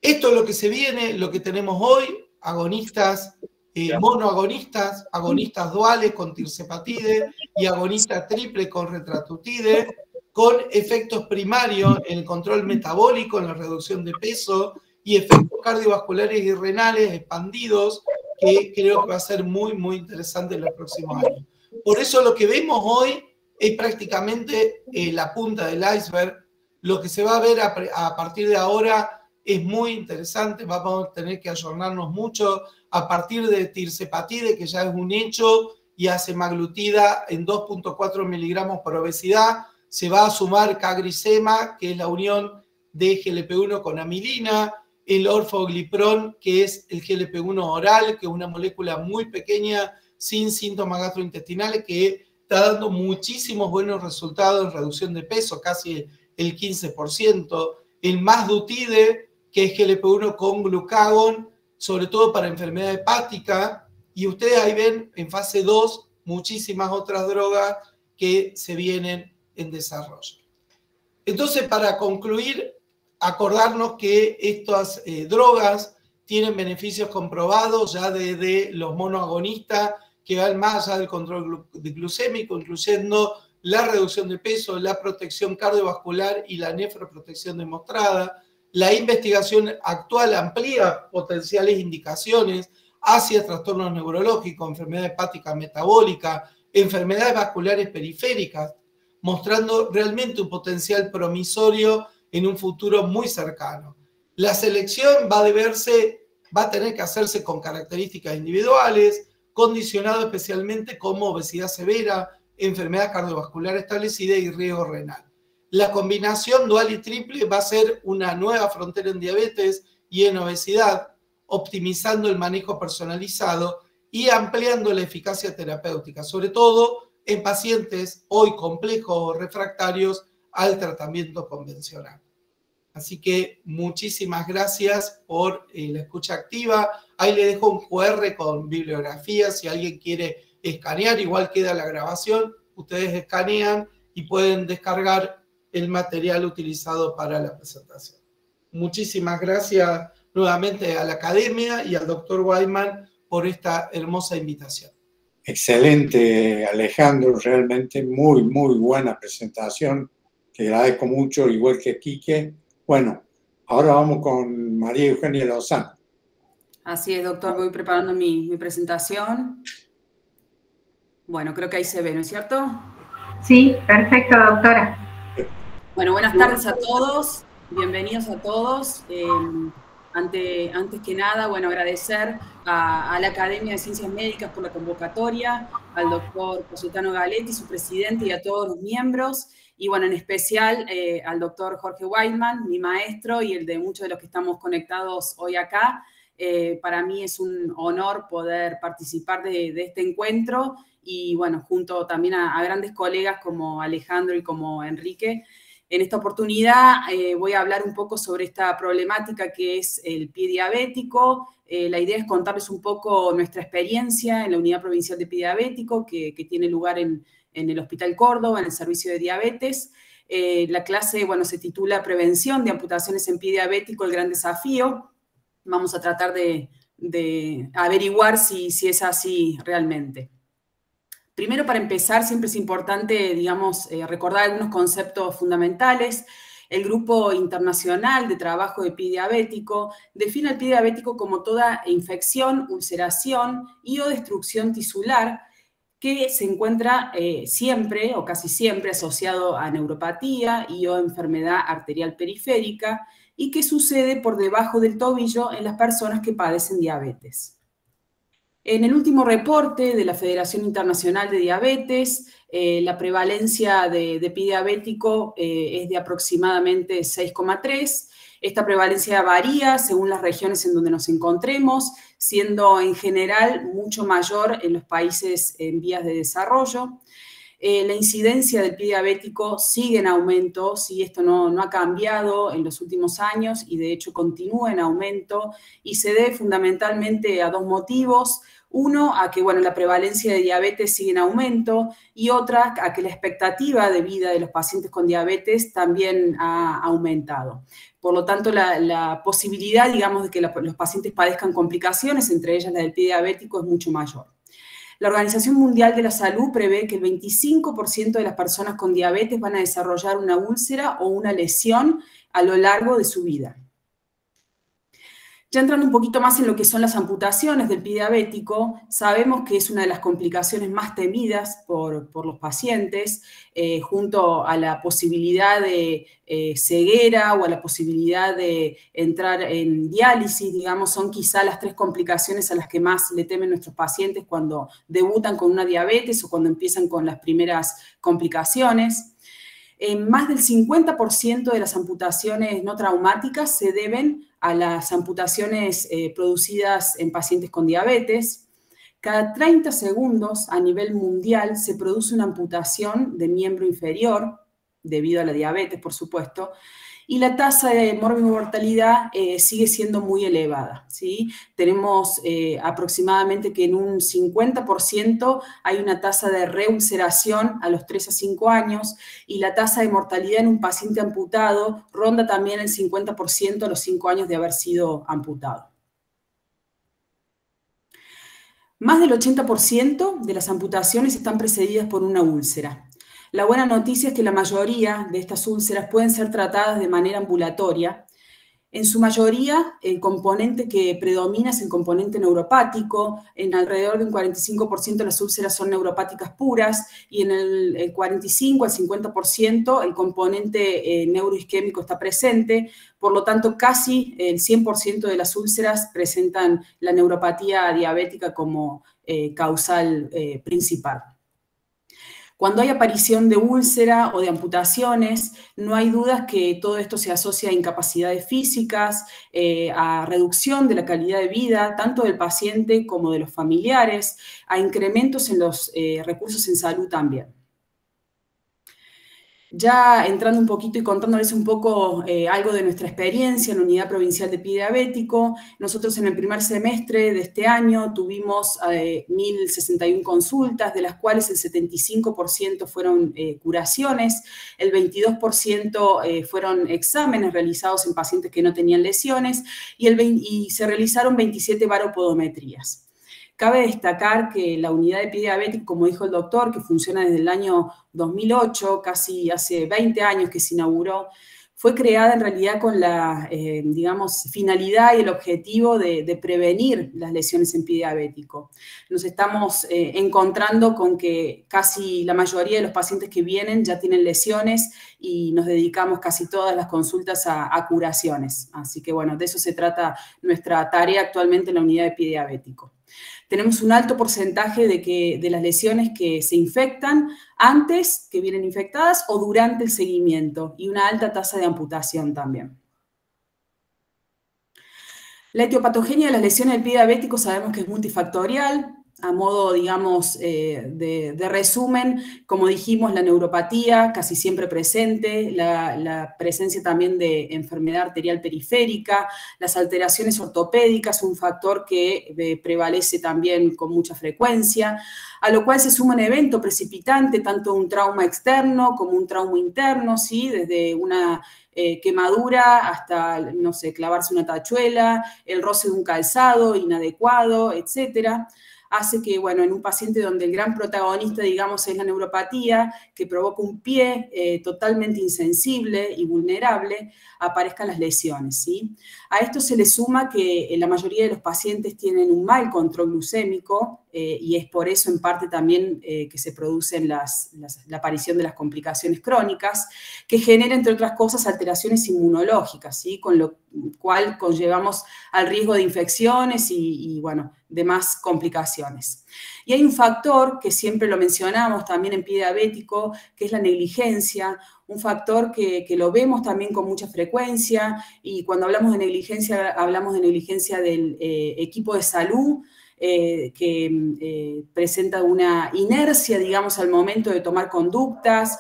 Esto es lo que se viene, lo que tenemos hoy, agonistas, monoagonistas, agonistas duales con tirzepatide y agonistas triple con retratutide, con efectos primarios en el control metabólico, en la reducción de peso y efectos cardiovasculares y renales expandidos, que creo que va a ser muy, muy interesante en los próximos años. Por eso lo que vemos hoy es prácticamente la punta del iceberg. Lo que se va a ver a partir de ahora es muy interesante, vamos a tener que ayornarnos mucho a partir de tirzepatide, que ya es un hecho, y a semaglutida en 2.4 miligramos por obesidad. Se va a sumar cagrisema, que es la unión de GLP-1 con amilina, el orfoglipron, que es el GLP-1 oral, que es una molécula muy pequeña, sin síntomas gastrointestinales, que está dando muchísimos buenos resultados en reducción de peso, casi el 15%. El masdutide, que es GLP-1 con glucagón, sobre todo para enfermedad hepática. Y ustedes ahí ven en fase 2 muchísimas otras drogas que se vienen en desarrollo. Entonces, para concluir, acordarnos que estas drogas tienen beneficios comprobados ya desde los monoagonistas, que van más allá del control glucémico, incluyendo la reducción de peso, la protección cardiovascular y la nefroprotección demostrada. La investigación actual amplía potenciales indicaciones hacia trastornos neurológicos, enfermedad hepática metabólica, enfermedades vasculares periféricas, mostrando realmente un potencial promisorio en un futuro muy cercano. La selección va a tener que hacerse con características individuales, condicionado especialmente como obesidad severa, enfermedad cardiovascular establecida y riesgo renal. La combinación dual y triple va a ser una nueva frontera en diabetes y en obesidad, optimizando el manejo personalizado y ampliando la eficacia terapéutica, sobre todo en pacientes hoy complejos o refractarios al tratamiento convencional. Así que muchísimas gracias por la escucha activa. Ahí le dejo un QR con bibliografía. Si alguien quiere escanear, igual queda la grabación. Ustedes escanean y pueden descargar el material utilizado para la presentación. Muchísimas gracias nuevamente a la academia y al doctor Weidman por esta hermosa invitación. Excelente, Alejandro, realmente muy, muy buena presentación. Te agradezco mucho, igual que Quique. Bueno, ahora vamos con María Eugenia Lozano. Así es, doctor, voy preparando mi presentación. Bueno, creo que ahí se ve, ¿no es cierto? Sí, perfecto, doctora. Bueno, buenas tardes a todos, bienvenidos a todos. Antes que nada, bueno, agradecer a la Academia de Ciencias Médicas por la convocatoria, al doctor Posetano Galetti, su presidente, y a todos los miembros. Y bueno, en especial al doctor Jorge Weidman, mi maestro y el de muchos de los que estamos conectados hoy acá. Para mí es un honor poder participar de este encuentro y, bueno, junto también a grandes colegas como Alejandro y como Enrique. En esta oportunidad voy a hablar un poco sobre esta problemática que es el pie diabético. La idea es contarles un poco nuestra experiencia en la Unidad Provincial de Pie Diabético que tiene lugar en el Hospital Córdoba, en el Servicio de Diabetes. La clase, bueno, se titula Prevención de amputaciones en pie diabético, el gran desafío. Vamos a tratar de averiguar si es así realmente. Primero, para empezar, siempre es importante, digamos, recordar algunos conceptos fundamentales. El Grupo Internacional de Trabajo de Pie Diabético define el pie diabético como toda infección, ulceración y o destrucción tisular que se encuentra siempre o casi siempre asociado a neuropatía y o enfermedad arterial periférica y que sucede por debajo del tobillo en las personas que padecen diabetes. En el último reporte de la Federación Internacional de Diabetes, la prevalencia de pie diabético es de aproximadamente 6,3. Esta prevalencia varía según las regiones en donde nos encontremos, siendo en general mucho mayor en los países en vías de desarrollo. La incidencia del pie diabético sigue en aumento, sí, esto no ha cambiado en los últimos años y de hecho continúa en aumento y se debe fundamentalmente a dos motivos. Uno, a que bueno, la prevalencia de diabetes sigue en aumento y otra, a que la expectativa de vida de los pacientes con diabetes también ha aumentado. Por lo tanto, la posibilidad, digamos, de que los pacientes padezcan complicaciones, entre ellas la del pie diabético, es mucho mayor. La Organización Mundial de la Salud prevé que el 25% de las personas con diabetes van a desarrollar una úlcera o una lesión a lo largo de su vida. Ya entrando un poquito más en lo que son las amputaciones del pie diabético, sabemos que es una de las complicaciones más temidas por los pacientes, junto a la posibilidad de ceguera o a la posibilidad de entrar en diálisis, digamos, son quizá las tres complicaciones a las que más le temen nuestros pacientes cuando debutan con una diabetes o cuando empiezan con las primeras complicaciones. Más del 50% de las amputaciones no traumáticas se deben a las amputaciones producidas en pacientes con diabetes. Cada 30 segundos a nivel mundial se produce una amputación de miembro inferior, debido a la diabetes, por supuesto, y la tasa de mortalidad sigue siendo muy elevada, ¿sí? Tenemos aproximadamente que en un 50% hay una tasa de reulceración a los 3 a 5 años y la tasa de mortalidad en un paciente amputado ronda también el 50% a los 5 años de haber sido amputado. Más del 80% de las amputaciones están precedidas por una úlcera. La buena noticia es que la mayoría de estas úlceras pueden ser tratadas de manera ambulatoria. En su mayoría, el componente que predomina es el componente neuropático. En alrededor de un 45% de las úlceras son neuropáticas puras y en el 45 al 50% el componente neuroisquémico está presente. Por lo tanto, casi el 100% de las úlceras presentan la neuropatía diabética como causal principal. Cuando hay aparición de úlcera o de amputaciones, no hay dudas que todo esto se asocia a incapacidades físicas, a reducción de la calidad de vida, tanto del paciente como de los familiares, a incrementos en los recursos en salud también. Ya entrando un poquito y contándoles un poco algo de nuestra experiencia en la Unidad Provincial de Pie Diabético, nosotros en el primer semestre de este año tuvimos 1.061 consultas, de las cuales el 75% fueron curaciones, el 22% fueron exámenes realizados en pacientes que no tenían lesiones y se realizaron 27 baropodometrías. Cabe destacar que la unidad de pie diabético, como dijo el doctor, que funciona desde el año 2008, casi hace 20 años que se inauguró, fue creada en realidad con la, digamos, finalidad y el objetivo de prevenir las lesiones en pie diabético. Nos estamos encontrando con que casi la mayoría de los pacientes que vienen ya tienen lesiones y nos dedicamos casi todas las consultas a curaciones. Así que bueno, de eso se trata nuestra tarea actualmente en la unidad de pie diabético. Tenemos un alto porcentaje de las lesiones que se infectan antes que vienen infectadas o durante el seguimiento y una alta tasa de amputación también. La etiopatogenia de las lesiones del pie diabético sabemos que es multifactorial. A modo, digamos, de resumen, como dijimos, la neuropatía casi siempre presente, la presencia también de enfermedad arterial periférica, las alteraciones ortopédicas, un factor que prevalece también con mucha frecuencia, a lo cual se suma un evento precipitante, tanto un trauma externo como un trauma interno, ¿sí? Desde una quemadura hasta, no sé, clavarse una tachuela, el roce de un calzado inadecuado, etcétera. Hace que, bueno, en un paciente donde el gran protagonista, digamos, es la neuropatía, que provoca un pie totalmente insensible y vulnerable, aparezcan las lesiones, ¿sí? A esto se le suma que la mayoría de los pacientes tienen un mal control glucémico y es por eso, en parte, también que se producen la aparición de las complicaciones crónicas, que genera, entre otras cosas, alteraciones inmunológicas, ¿sí? Con lo cual conllevamos al riesgo de infecciones y bueno, demás complicaciones. Y hay un factor que siempre lo mencionamos también en pie diabético, que es la negligencia, un factor que lo vemos también con mucha frecuencia, y cuando hablamos de negligencia del equipo de salud, que presenta una inercia, digamos, al momento de tomar conductas,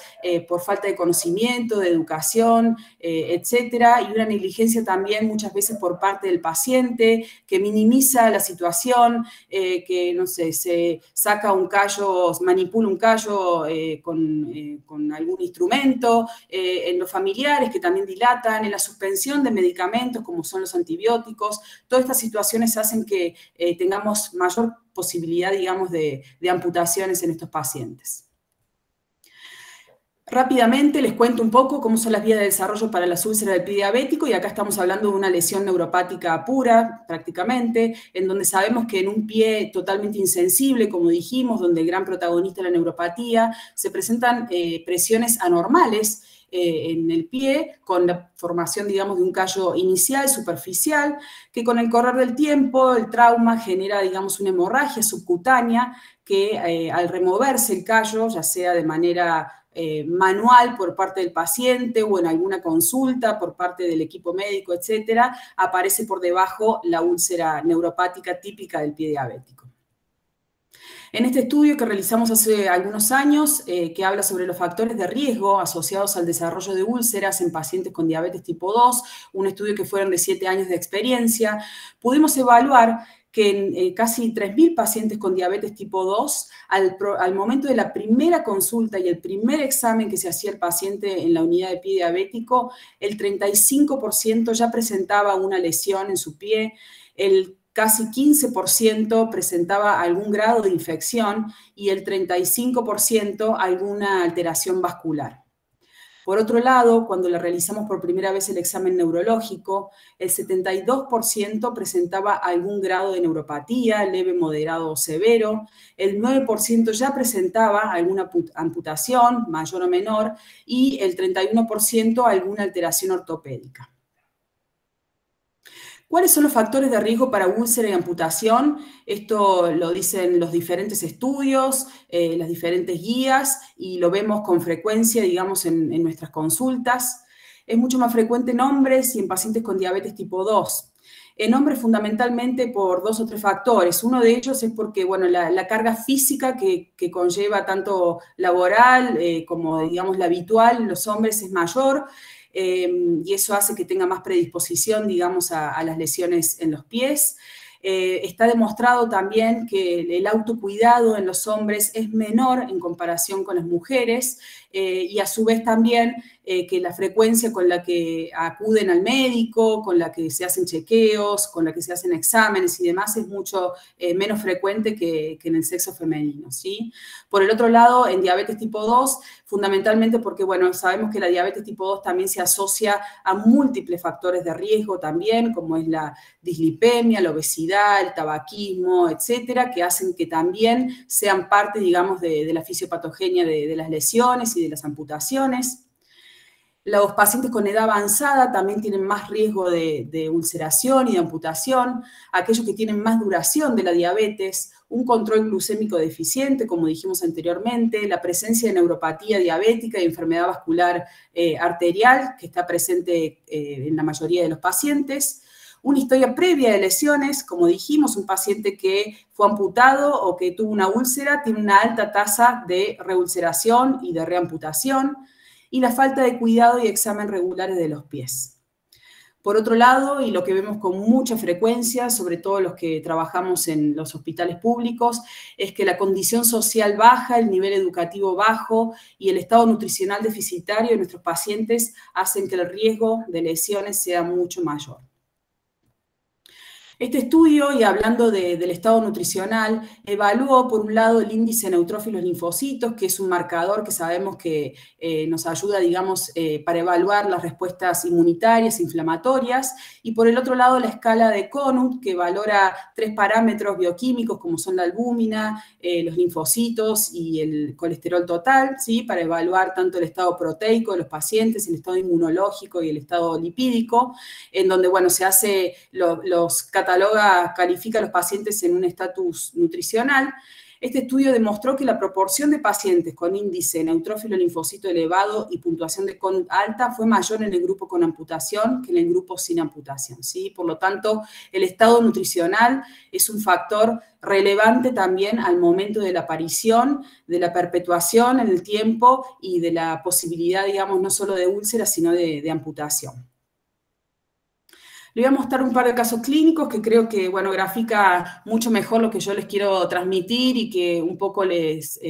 por falta de conocimiento, de educación, etcétera, y una negligencia también muchas veces por parte del paciente, que minimiza la situación, que, no sé, se saca un callo, manipula un callo con algún instrumento, en los familiares que también dilatan, en la suspensión de medicamentos como son los antibióticos. Todas estas situaciones hacen que tengamos mayor posibilidad, digamos, de amputaciones en estos pacientes. Rápidamente les cuento un poco cómo son las vías de desarrollo para las úlceras del pie diabético, y acá estamos hablando de una lesión neuropática pura, prácticamente, en donde sabemos que en un pie totalmente insensible, como dijimos, donde el gran protagonista es la neuropatía, se presentan presiones anormales en el pie, con la formación, digamos, de un callo inicial, superficial, que con el correr del tiempo, el trauma genera, digamos, una hemorragia subcutánea que al removerse el callo, ya sea de manera manual por parte del paciente o en alguna consulta por parte del equipo médico, etcétera, aparece por debajo la úlcera neuropática típica del pie diabético. En este estudio que realizamos hace algunos años, que habla sobre los factores de riesgo asociados al desarrollo de úlceras en pacientes con diabetes tipo 2, un estudio que fueron de 7 años de experiencia, pudimos evaluar que en casi 3.000 pacientes con diabetes tipo 2, al momento de la primera consulta y el primer examen que se hacía el paciente en la unidad de pie diabético, el 35% ya presentaba una lesión en su pie, el casi 15% presentaba algún grado de infección y el 35% alguna alteración vascular. Por otro lado, cuando le realizamos por primera vez el examen neurológico, el 72% presentaba algún grado de neuropatía, leve, moderado o severo, el 9% ya presentaba alguna amputación, mayor o menor, y el 31% alguna alteración ortopédica. ¿Cuáles son los factores de riesgo para úlcera y amputación? Esto lo dicen los diferentes estudios, las diferentes guías, y lo vemos con frecuencia, digamos, en nuestras consultas. Es mucho más frecuente en hombres y en pacientes con diabetes tipo 2. En hombres fundamentalmente por 2 o 3 factores. Uno de ellos es porque, bueno, la carga física que conlleva tanto laboral como, digamos, la habitual en los hombres es mayor. Y eso hace que tenga más predisposición, digamos, a las lesiones en los pies. Está demostrado también que el autocuidado en los hombres es menor en comparación con las mujeres, y a su vez también que la frecuencia con la que acuden al médico, con la que se hacen chequeos, con la que se hacen exámenes y demás es mucho menos frecuente que en el sexo femenino, ¿sí? Por el otro lado, en diabetes tipo 2, fundamentalmente porque, bueno, sabemos que la diabetes tipo 2 también se asocia a múltiples factores de riesgo también, como es la dislipemia, la obesidad, el tabaquismo, etcétera, que hacen que también sean parte, digamos, de la fisiopatogenia de las lesiones y de las amputaciones. Los pacientes con edad avanzada también tienen más riesgo de ulceración y de amputación. Aquellos que tienen más duración de la diabetes, un control glucémico deficiente, como dijimos anteriormente, la presencia de neuropatía diabética y enfermedad vascular arterial, que está presente en la mayoría de los pacientes, una historia previa de lesiones, como dijimos, un paciente que fue amputado o que tuvo una úlcera tiene una alta tasa de reulceración y de reamputación, y la falta de cuidado y examen regulares de los pies. Por otro lado, y lo que vemos con mucha frecuencia, sobre todo los que trabajamos en los hospitales públicos, es que la condición social baja, el nivel educativo bajo y el estado nutricional deficitario de nuestros pacientes hacen que el riesgo de lesiones sea mucho mayor. Este estudio, y hablando del estado nutricional, evaluó por un lado el índice de neutrófilos linfocitos, que es un marcador que sabemos que nos ayuda, digamos, para evaluar las respuestas inmunitarias, inflamatorias, y por el otro lado la escala de Conut, que valora 3 parámetros bioquímicos como son la albúmina, los linfocitos y el colesterol total, ¿sí? Para evaluar tanto el estado proteico de los pacientes, el estado inmunológico y el estado lipídico, en donde, bueno, se hace califica a los pacientes en un estatus nutricional. Este estudio demostró que la proporción de pacientes con índice neutrófilo linfocito elevado y puntuación de Conut alta fue mayor en el grupo con amputación que en el grupo sin amputación, ¿sí? Por lo tanto, el estado nutricional es un factor relevante también al momento de la aparición, de la perpetuación en el tiempo y de la posibilidad, digamos, no solo de úlcera, sino de amputación. Le voy a mostrar un par de casos clínicos que creo que, bueno, grafica mucho mejor lo que yo les quiero transmitir y que un poco les,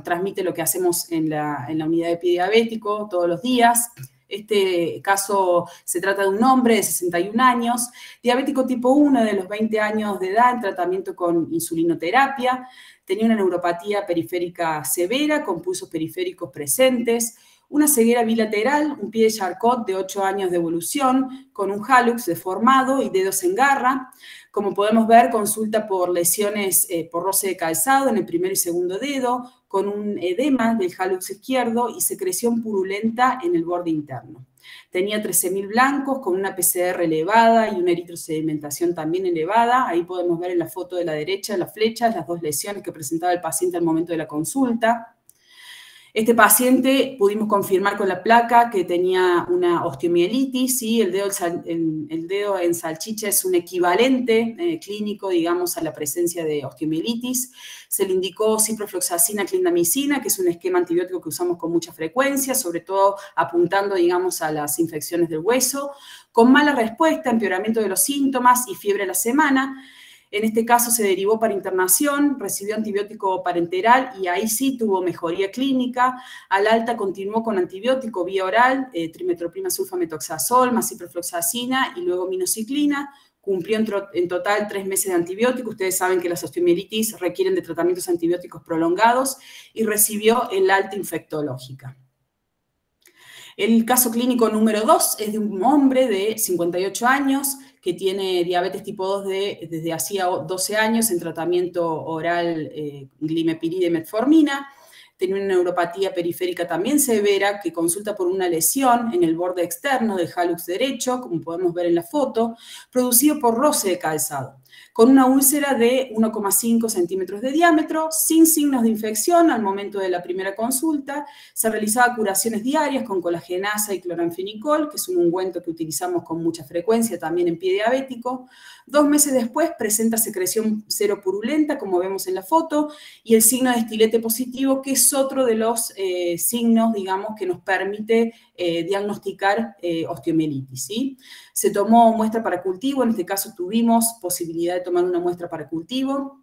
transmite lo que hacemos en la unidad de pie diabético todos los días. Este caso se trata de un hombre de 61 años, diabético tipo 1 de los 20 años de edad, en tratamiento con insulinoterapia, tenía una neuropatía periférica severa, con pulsos periféricos presentes, una ceguera bilateral, un pie de Charcot de 8 años de evolución, con un hallux deformado y dedos en garra. Como podemos ver, consulta por lesiones por roce de calzado en el primer y segundo dedo, con un edema del hallux izquierdo y secreción purulenta en el borde interno. Tenía 13.000 blancos con una PCR elevada y una eritrosedimentación también elevada. Ahí podemos ver en la foto de la derecha las flechas, las 2 lesiones que presentaba el paciente al momento de la consulta. Este paciente pudimos confirmar con la placa que tenía una osteomielitis, ¿sí? El dedo en salchicha es un equivalente clínico, digamos, a la presencia de osteomielitis. Se le indicó ciprofloxacina, clindamicina, que es un esquema antibiótico que usamos con mucha frecuencia, sobre todo apuntando, digamos, a las infecciones del hueso, con mala respuesta, empeoramiento de los síntomas y fiebre a la semana. En este caso se derivó para internación, recibió antibiótico parenteral y ahí sí tuvo mejoría clínica. Al alta continuó con antibiótico vía oral, trimetoprim sulfametoxazol, más ciprofloxacina y luego minociclina. Cumplió en total 3 meses de antibiótico. Ustedes saben que las osteomielitis requieren de tratamientos antibióticos prolongados y recibió el alta infectológica. El caso clínico número 2 es de un hombre de 58 años que tiene diabetes tipo 2 desde hacía 12 años en tratamiento oral glimepirida y metformina. Tenía una neuropatía periférica también severa que consulta por una lesión en el borde externo del hallux derecho, como podemos ver en la foto, producido por roce de calzado, con una úlcera de 1,5 centímetros de diámetro, sin signos de infección al momento de la primera consulta. Se realizaba curaciones diarias con colagenasa y cloranfenicol, que es un ungüento que utilizamos con mucha frecuencia también en pie diabético. 2 meses después presenta secreción seropurulenta, como vemos en la foto, y el signo de estilete positivo, que es otro de los signos, digamos, que nos permite diagnosticar osteomielitis, ¿sí? Se tomó muestra para cultivo, en este caso tuvimos posibilidad de tomar una muestra para cultivo.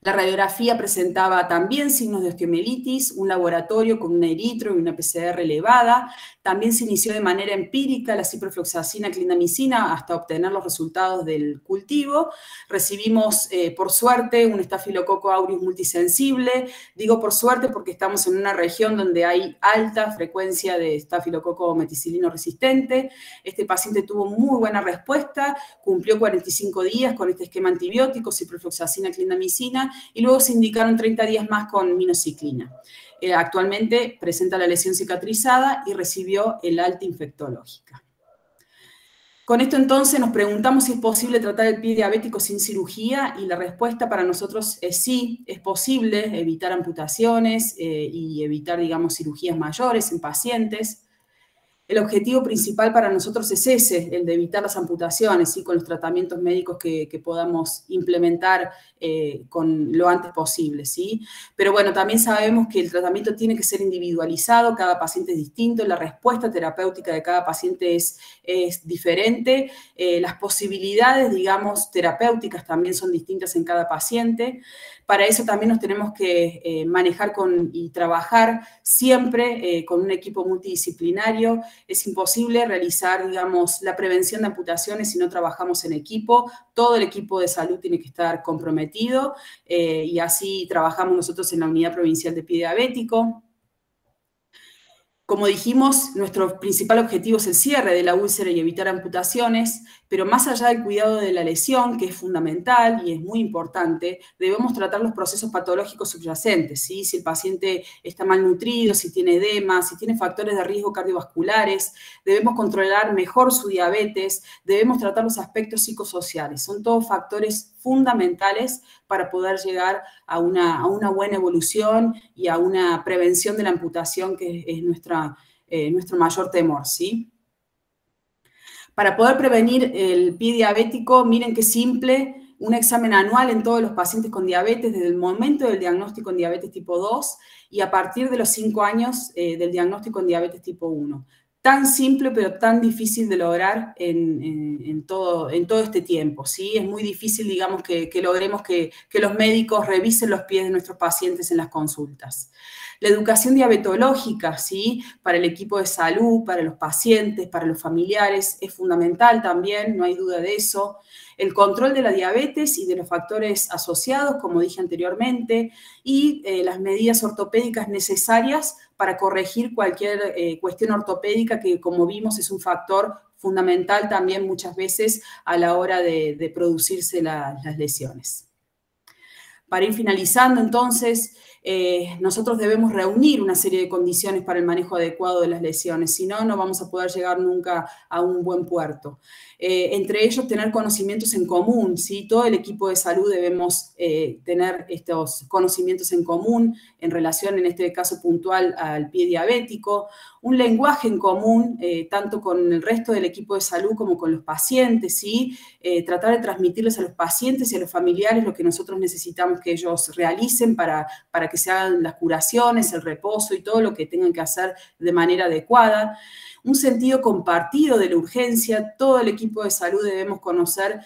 La radiografía presentaba también signos de osteomielitis, un laboratorio con una eritro y una PCR elevada. También se inició de manera empírica la ciprofloxacina, clindamicina hasta obtener los resultados del cultivo. Recibimos, por suerte, un estafilococo aureus multisensible. Digo por suerte porque estamos en una región donde hay alta frecuencia de estafilococo meticilino resistente. Este paciente tuvo muy buena respuesta, cumplió 45 días con este esquema antibiótico, ciprofloxacina, clindamicina, y luego se indicaron 30 días más con minociclina. Actualmente presenta la lesión cicatrizada y recibió el alta infectológica. Con esto entonces nos preguntamos si es posible tratar el pie diabético sin cirugía y la respuesta para nosotros es sí, es posible evitar amputaciones y evitar, digamos, cirugías mayores en pacientes. El objetivo principal para nosotros es ese, el de evitar las amputaciones, ¿sí? Con los tratamientos médicos que podamos implementar con lo antes posible, ¿sí? Pero bueno, también sabemos que el tratamiento tiene que ser individualizado, cada paciente es distinto, la respuesta terapéutica de cada paciente es diferente, las posibilidades, digamos, terapéuticas también son distintas en cada paciente. Para eso también nos tenemos que manejar y trabajar siempre con un equipo multidisciplinario. Es imposible realizar, digamos, la prevención de amputaciones si no trabajamos en equipo. Todo el equipo de salud tiene que estar comprometido y así trabajamos nosotros en la Unidad Provincial de Pie Diabético. Como dijimos, nuestro principal objetivo es el cierre de la úlcera y evitar amputaciones, pero más allá del cuidado de la lesión, que es fundamental y es muy importante, debemos tratar los procesos patológicos subyacentes, ¿sí? Si el paciente está malnutrido, si tiene edema, si tiene factores de riesgo cardiovasculares, debemos controlar mejor su diabetes, debemos tratar los aspectos psicosociales. Son todos factores fundamentales para poder llegar a una buena evolución y a una prevención de la amputación, que es nuestro mayor temor, ¿sí? Para poder prevenir el pie diabético, miren qué simple, un examen anual en todos los pacientes con diabetes desde el momento del diagnóstico en diabetes tipo 2 y a partir de los 5 años del diagnóstico en diabetes tipo 1. Tan simple, pero tan difícil de lograr en todo este tiempo, ¿sí? Es muy difícil, digamos, que logremos que los médicos revisen los pies de nuestros pacientes en las consultas. La educación diabetológica, ¿sí? Para el equipo de salud, para los pacientes, para los familiares, es fundamental también, no hay duda de eso. El control de la diabetes y de los factores asociados, como dije anteriormente, y las medidas ortopédicas necesarias para corregir cualquier cuestión ortopédica que, como vimos, es un factor fundamental también muchas veces a la hora de producirse las lesiones. Para ir finalizando, entonces, nosotros debemos reunir una serie de condiciones para el manejo adecuado de las lesiones, si no, no vamos a poder llegar nunca a un buen puerto. Entre ellos, tener conocimientos en común, ¿sí? Todo el equipo de salud debemos tener estos conocimientos en común en relación, en este caso puntual, al pie diabético, un lenguaje en común, tanto con el resto del equipo de salud como con los pacientes, ¿sí? Tratar de transmitirles a los pacientes y a los familiares lo que nosotros necesitamos que ellos realicen para que se hagan las curaciones, el reposo y todo lo que tengan que hacer de manera adecuada. Un sentido compartido de la urgencia, todo el equipo de salud debemos conocer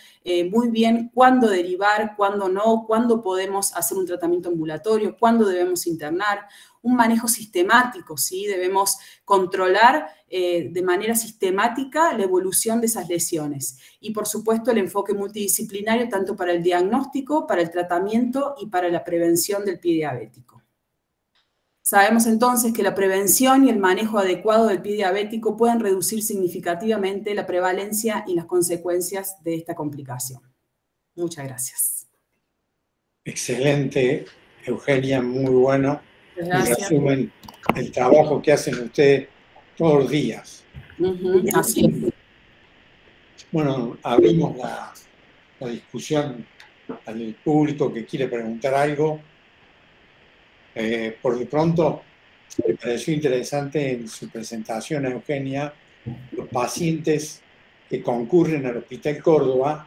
muy bien cuándo derivar, cuándo no, cuándo podemos hacer un tratamiento ambulatorio, cuándo debemos internar. Un manejo sistemático, ¿sí? Debemos controlar de manera sistemática la evolución de esas lesiones. Y, por supuesto, el enfoque multidisciplinario tanto para el diagnóstico, para el tratamiento y para la prevención del pie diabético. Sabemos entonces que la prevención y el manejo adecuado del pie diabético pueden reducir significativamente la prevalencia y las consecuencias de esta complicación. Muchas gracias. Excelente, Eugenia, muy bueno. Gracias. Y resumen el trabajo que hacen ustedes todos los días. Así es. Bueno, abrimos la discusión al público que quiere preguntar algo. Por de pronto, me pareció interesante en su presentación, Eugenia, los pacientes que concurren al Hospital Córdoba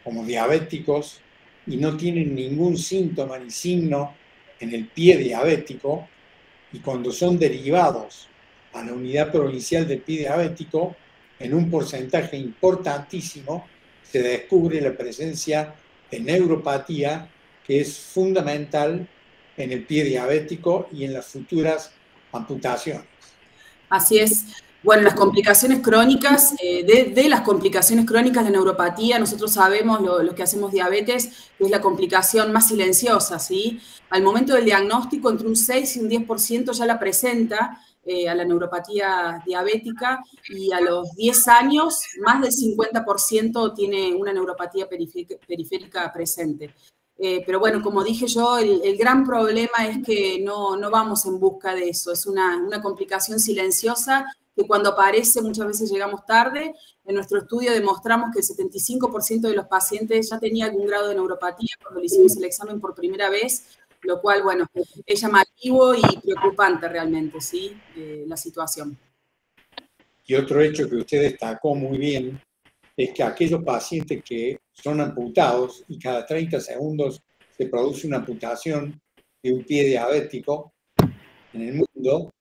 como diabéticos y no tienen ningún síntoma ni signo en el pie diabético, y cuando son derivados a la Unidad Provincial de Pie Diabético, en un porcentaje importantísimo se descubre la presencia de neuropatía, que es fundamental en el pie diabético y en las futuras amputaciones. Así es. Bueno, las complicaciones crónicas, de las complicaciones crónicas de neuropatía, nosotros sabemos, los que hacemos diabetes, que es la complicación más silenciosa, ¿sí? Al momento del diagnóstico, entre un 6 y un 10% ya la presenta a la neuropatía diabética, y a los 10 años, más del 50% tiene una neuropatía periférica presente. Pero bueno, como dije yo, el gran problema es que no vamos en busca de eso. Es una complicación silenciosa que cuando aparece muchas veces llegamos tarde. En nuestro estudio demostramos que el 75% de los pacientes ya tenía algún grado de neuropatía cuando le hicimos el examen por primera vez, lo cual, bueno, es llamativo y preocupante realmente, ¿sí? La situación. Y otro hecho que usted destacó muy bien es que aquellos pacientes que son amputados y cada 30 segundos se produce una amputación de un pie diabético en el mundo,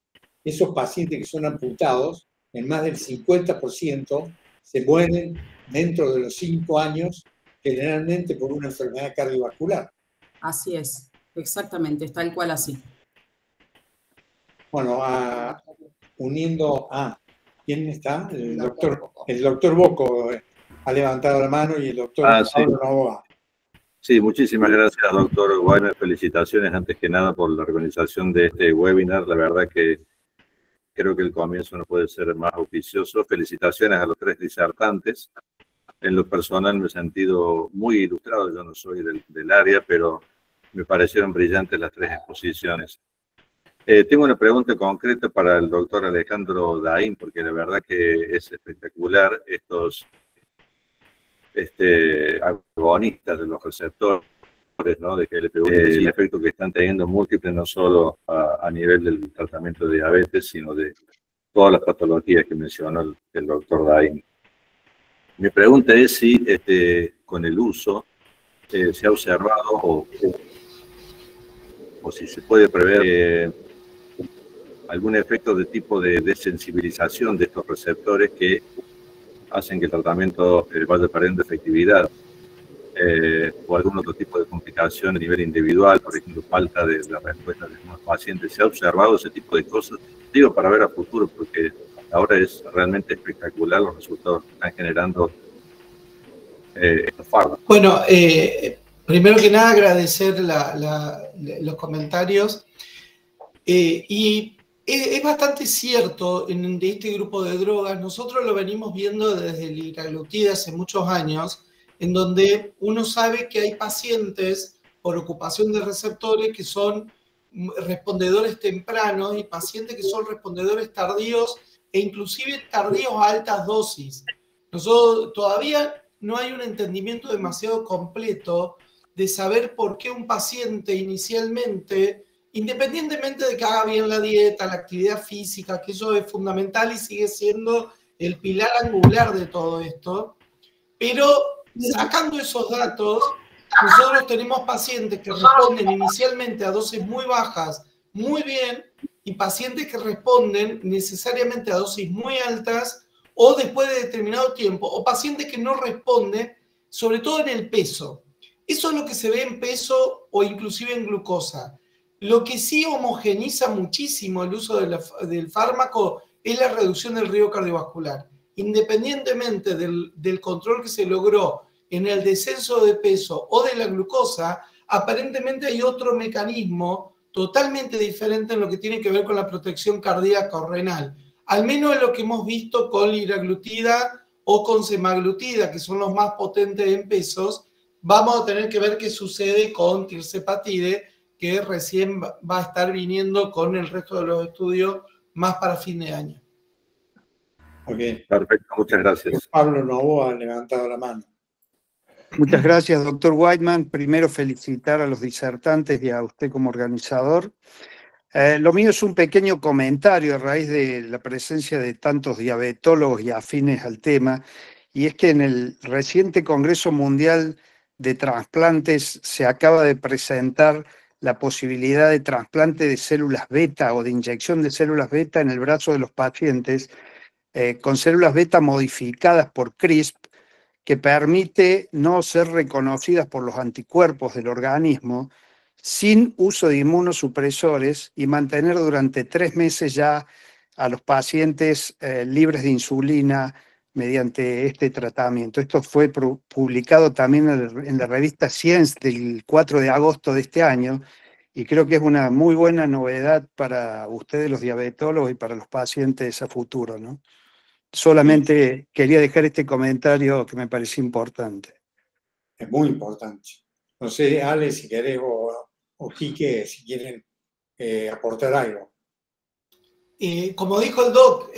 esos pacientes que son amputados, en más del 50% se mueren dentro de los 5 años, generalmente por una enfermedad cardiovascular. Así es, exactamente, es tal cual así. Bueno, uniendo a... ¿Quién está? El doctor Bocco ha levantado la mano y el doctor Pablo Novoa. Sí, muchísimas gracias, doctor Weidman. Felicitaciones antes que nada por la organización de este webinar. La verdad que creo que el comienzo no puede ser más auspicioso. Felicitaciones a los 3 disertantes. En lo personal me he sentido muy ilustrado. Yo no soy del área, pero me parecieron brillantes las 3 exposiciones. Tengo una pregunta concreta para el doctor Alejandro Daín, porque la verdad que es espectacular estos agonistas de los receptores, ¿no? De GLP-1, el efecto que están teniendo múltiples, no solo a nivel del tratamiento de diabetes, sino de todas las patologías que mencionó el doctor Daín. Mi pregunta es si con el uso se ha observado o si se puede prever algún efecto de tipo de desensibilización de estos receptores que hacen que el tratamiento vaya perdiendo efectividad, o algún otro tipo de complicación a nivel individual, por ejemplo, falta de respuesta de algunos pacientes. ¿Se ha observado ese tipo de cosas? Digo, para ver a futuro, porque ahora es realmente espectacular los resultados que están generando estos fármacos. Bueno, primero que nada agradecer los comentarios. Y es bastante cierto en este grupo de drogas. Nosotros lo venimos viendo desde el liraglutida hace muchos años, en donde uno sabe que hay pacientes por ocupación de receptores que son respondedores tempranos y pacientes que son respondedores tardíos e inclusive tardíos a altas dosis. Nosotros todavía no hay un entendimiento demasiado completo de saber por qué un paciente inicialmente, independientemente de que haga bien la dieta, la actividad física, que eso es fundamental y sigue siendo el pilar angular de todo esto, pero sacando esos datos, nosotros tenemos pacientes que responden inicialmente a dosis muy bajas, muy bien, y pacientes que responden necesariamente a dosis muy altas o después de determinado tiempo, o pacientes que no responden, sobre todo en el peso. Eso es lo que se ve en peso o inclusive en glucosa. Lo que sí homogeniza muchísimo el uso del fármaco es la reducción del riesgo cardiovascular. Independientemente del control que se logró en el descenso de peso o de la glucosa, aparentemente hay otro mecanismo totalmente diferente en lo que tiene que ver con la protección cardíaca o renal. Al menos en lo que hemos visto con liraglutida o con semaglutida, que son los más potentes en pesos. Vamos a tener que ver qué sucede con tirzepatide, que recién va a estar viniendo con el resto de los estudios más para fin de año. Okay. Perfecto, muchas gracias. Pablo Novoa ha levantado la mano. Muchas gracias, doctor Weidman. Primero, felicitar a los disertantes y a usted como organizador. Lo mío es un pequeño comentario a raíz de la presencia de tantos diabetólogos y afines al tema, y es que en el reciente Congreso Mundial de Trasplantes se acaba de presentar la posibilidad de trasplante de células beta o de inyección de células beta en el brazo de los pacientes con células beta modificadas por CRISP, que permite no ser reconocidas por los anticuerpos del organismo sin uso de inmunosupresores y mantener durante 3 meses ya a los pacientes libres de insulina mediante este tratamiento. Esto fue publicado también en la revista Science del 4 de agosto de este año y creo que es una muy buena novedad para ustedes los diabetólogos y para los pacientes a futuro, ¿no? Solamente quería dejar este comentario que me pareció importante. Es muy importante. No sé, Ale, si querés, o Quique, si quieren aportar algo. Como dijo el doc,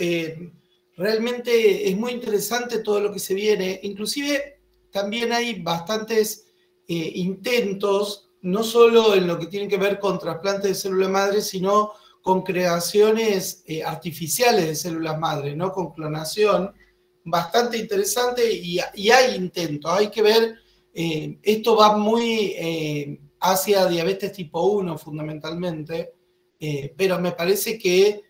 realmente es muy interesante todo lo que se viene. Inclusive también hay bastantes intentos, no solo en lo que tiene que ver con trasplante de célula madre, sino con creaciones artificiales de células madre, ¿no? Con clonación, bastante interesante y hay intentos, hay que ver, esto va muy hacia diabetes tipo 1 fundamentalmente, pero me parece que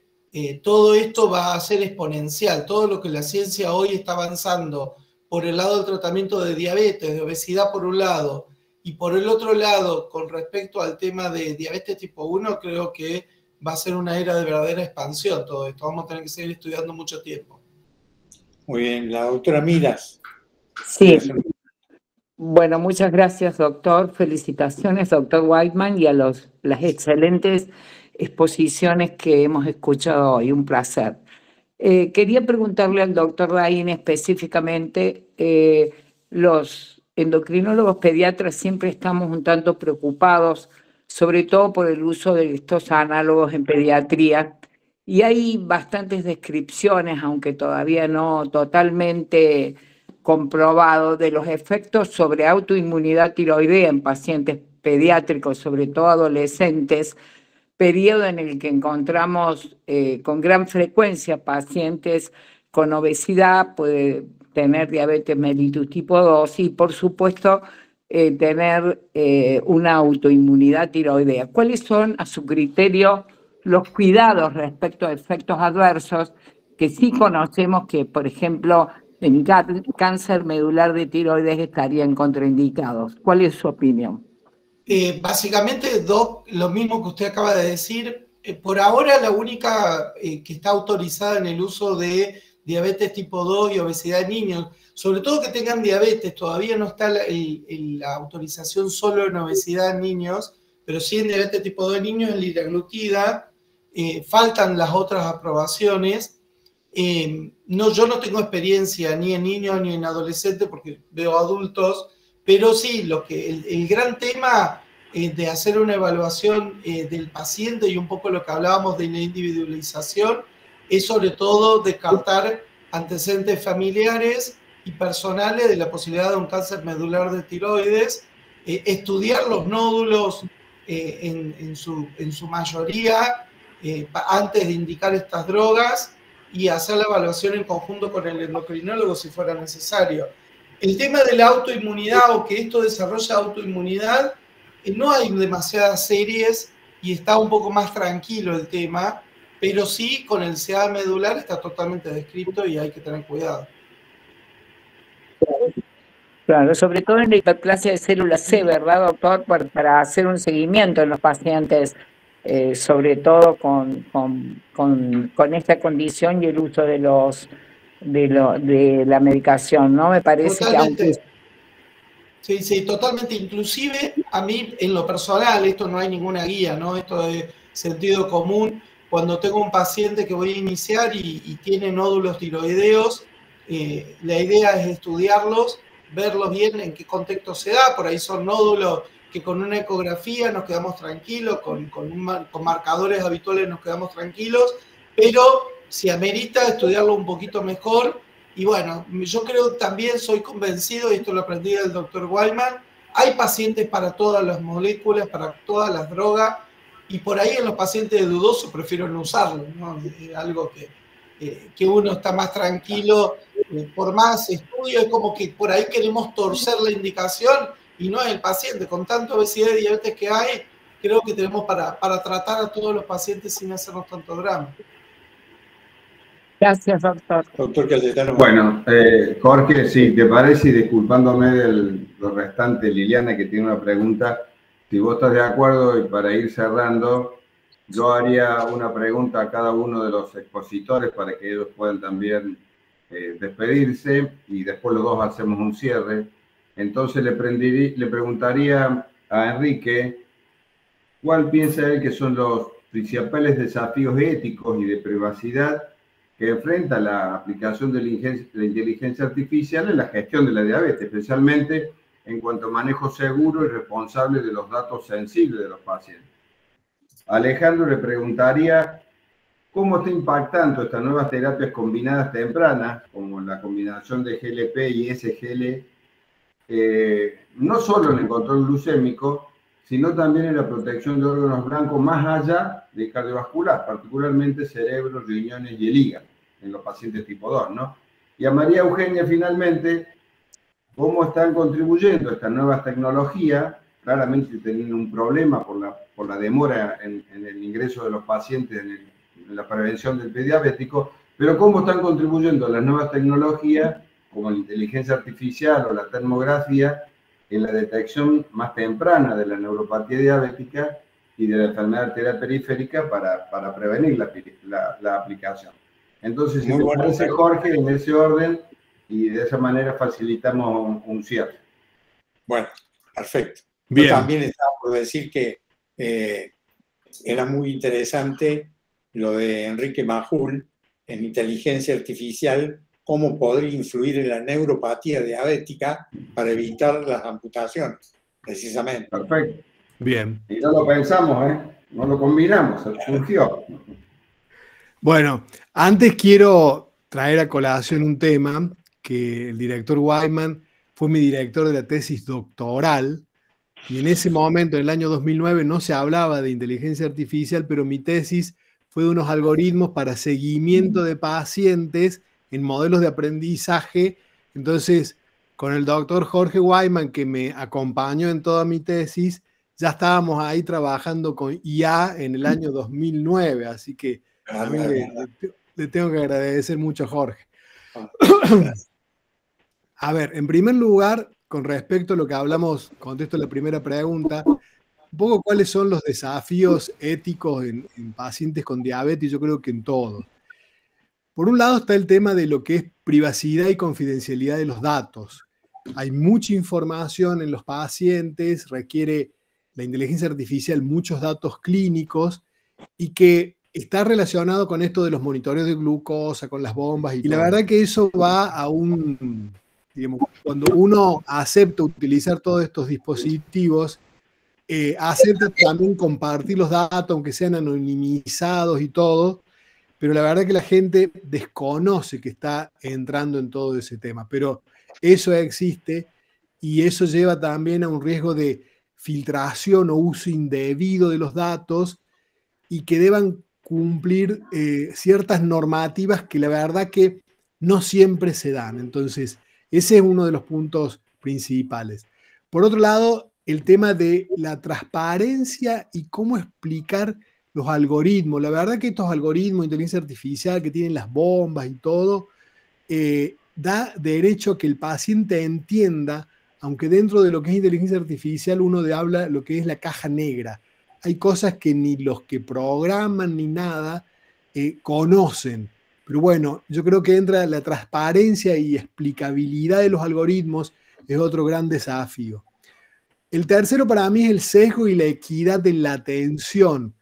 todo esto va a ser exponencial, todo lo que la ciencia hoy está avanzando por el lado del tratamiento de diabetes, de obesidad por un lado, y por el otro lado, con respecto al tema de diabetes tipo 1, creo que va a ser una era de verdadera expansión todo esto, vamos a tener que seguir estudiando mucho tiempo. Muy bien, la doctora Miras. Sí. Bueno, muchas gracias, doctor. Felicitaciones, doctor Whiteman, y a las excelentes exposiciones que hemos escuchado hoy. Un placer. Quería preguntarle al doctor Rain específicamente, los endocrinólogos pediatras siempre estamos un tanto preocupados, sobre todo por el uso de estos análogos en pediatría, y hay bastantes descripciones, aunque todavía no totalmente comprobado, de los efectos sobre autoinmunidad tiroidea en pacientes pediátricos, sobre todo adolescentes, periodo en el que encontramos con gran frecuencia pacientes con obesidad, puede tener diabetes mellitus tipo 2 y, por supuesto, tener una autoinmunidad tiroidea. ¿Cuáles son, a su criterio, los cuidados respecto a efectos adversos que sí conocemos que, por ejemplo, en cáncer medular de tiroides estarían contraindicados? ¿Cuál es su opinión? Básicamente, Doc, lo mismo que usted acaba de decir. Por ahora, la única que está autorizada en el uso de diabetes tipo 2 y obesidad en niños, sobre todo que tengan diabetes, todavía no está la autorización solo en obesidad en niños, pero sí en diabetes tipo 2 en niños, en liraglutida. Faltan las otras aprobaciones. Yo no tengo experiencia ni en niños ni en adolescentes porque veo adultos, pero sí, el gran tema de hacer una evaluación del paciente y un poco lo que hablábamos de la individualización es sobre todo descartar antecedentes familiares y personales de la posibilidad de un cáncer medular de tiroides, estudiar los nódulos en su mayoría antes de indicar estas drogas y hacer la evaluación en conjunto con el endocrinólogo si fuera necesario. El tema de la autoinmunidad o que esto desarrolla autoinmunidad, no hay demasiadas series y está un poco más tranquilo el tema, pero sí con el CA medular está totalmente descrito y hay que tener cuidado. Claro, sobre todo en la hiperplasia de células C, ¿verdad, doctor? Para hacer un seguimiento en los pacientes, sobre todo con esta condición y el uso de la medicación, ¿no? Me parece totalmente. que... Sí, totalmente. Inclusive, a mí, en lo personal, esto no hay ninguna guía, ¿no? Esto de sentido común. Cuando tengo un paciente que voy a iniciar y tiene nódulos tiroideos, la idea es estudiarlos, verlos bien en qué contexto se da. Por ahí son nódulos que con una ecografía nos quedamos tranquilos, con marcadores habituales nos quedamos tranquilos, pero si amerita estudiarlo un poquito mejor. Y bueno, yo creo también, soy convencido, y esto lo aprendí del doctor Whiteman, hay pacientes para todas las moléculas, para todas las drogas, y por ahí en los pacientes dudosos prefiero no usarlo, ¿no? Es algo que uno está más tranquilo, por más estudio, es como que por ahí queremos torcer la indicación, y no es el paciente. Con tanta obesidad y diabetes que hay, creo que tenemos para tratar a todos los pacientes sin hacernos tanto drama. Gracias, doctor. Doctor Cayetano. Bueno, Jorge, si te parece, y disculpándome de lo restante, Liliana, que tiene una pregunta, si vos estás de acuerdo, y para ir cerrando, yo haría una pregunta a cada uno de los expositores para que ellos puedan también despedirse, y después los dos hacemos un cierre. Entonces le preguntaría a Enrique, ¿cuál piensa él que son los principales desafíos éticos y de privacidad que enfrenta la aplicación de la inteligencia artificial en la gestión de la diabetes, especialmente en cuanto a manejo seguro y responsable de los datos sensibles de los pacientes? Alejandro le preguntaría, ¿cómo está impactando estas nuevas terapias combinadas tempranas, como la combinación de GLP y SGL, no solo en el control glucémico, sino también en la protección de órganos blancos más allá del cardiovascular, particularmente cerebro, riñones y el hígado, en los pacientes tipo 2, ¿no? Y a María Eugenia, finalmente, cómo están contribuyendo estas nuevas tecnologías, claramente teniendo un problema por la demora en el ingreso de los pacientes en la prevención del prediabético, pero cómo están contribuyendo las nuevas tecnologías, como la inteligencia artificial o la termografía, en la detección más temprana de la neuropatía diabética y de la enfermedad arterial periférica para prevenir la aplicación. Entonces, si te parece, Jorge, en ese orden, y de esa manera facilitamos un cierre. Bueno, perfecto. Bien. Yo también estaba por decir que era muy interesante lo de Enrique Majul en inteligencia artificial, cómo podría influir en la neuropatía diabética para evitar las amputaciones, precisamente. Perfecto. Bien. Y no lo pensamos, no lo combinamos, surgió. Bueno, antes quiero traer a colación un tema que el director Weidman fue mi director de la tesis doctoral, y en ese momento, en el año 2009, no se hablaba de inteligencia artificial, pero mi tesis fue de unos algoritmos para seguimiento de pacientes en modelos de aprendizaje. Entonces, con el doctor Jorge Weidman, que me acompañó en toda mi tesis, ya estábamos ahí trabajando con IA en el año 2009, así que también le tengo que agradecer mucho a Jorge. A ver, en primer lugar, con respecto a lo que hablamos, contesto la primera pregunta, un poco cuáles son los desafíos éticos en pacientes con diabetes, yo creo que en todos. Por un lado está el tema de lo que es privacidad y confidencialidad de los datos. Hay mucha información en los pacientes, requiere la inteligencia artificial muchos datos clínicos y que está relacionado con esto de los monitoreos de glucosa, con las bombas y la verdad que eso va a un... Digamos, cuando uno acepta utilizar todos estos dispositivos, acepta también compartir los datos, aunque sean anonimizados y todo, pero la verdad que la gente desconoce que está entrando en todo ese tema. Pero eso existe y eso lleva también a un riesgo de filtración o uso indebido de los datos y que deban cumplir ciertas normativas que la verdad que no siempre se dan. Entonces, ese es uno de los puntos principales. Por otro lado, el tema de la transparencia y cómo explicar los algoritmos. La verdad que estos algoritmos de inteligencia artificial que tienen las bombas y todo, da derecho a que el paciente entienda, aunque dentro de lo que es inteligencia artificial uno habla lo que es la caja negra. Hay cosas que ni los que programan ni nada conocen. Pero bueno, yo creo que entra la transparencia y explicabilidad de los algoritmos, es otro gran desafío. El tercero para mí es el sesgo y la equidad en la atención.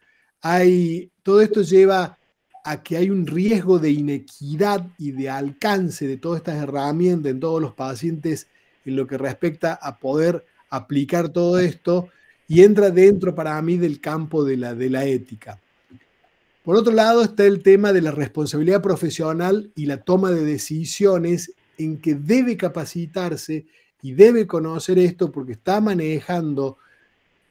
Todo esto lleva a que hay un riesgo de inequidad y de alcance de todas estas herramientas en todos los pacientes en lo que respecta a poder aplicar todo esto y entra dentro para mí del campo de la ética. Por otro lado está el tema de la responsabilidad profesional y la toma de decisiones en que debe capacitarse y debe conocer esto porque está manejando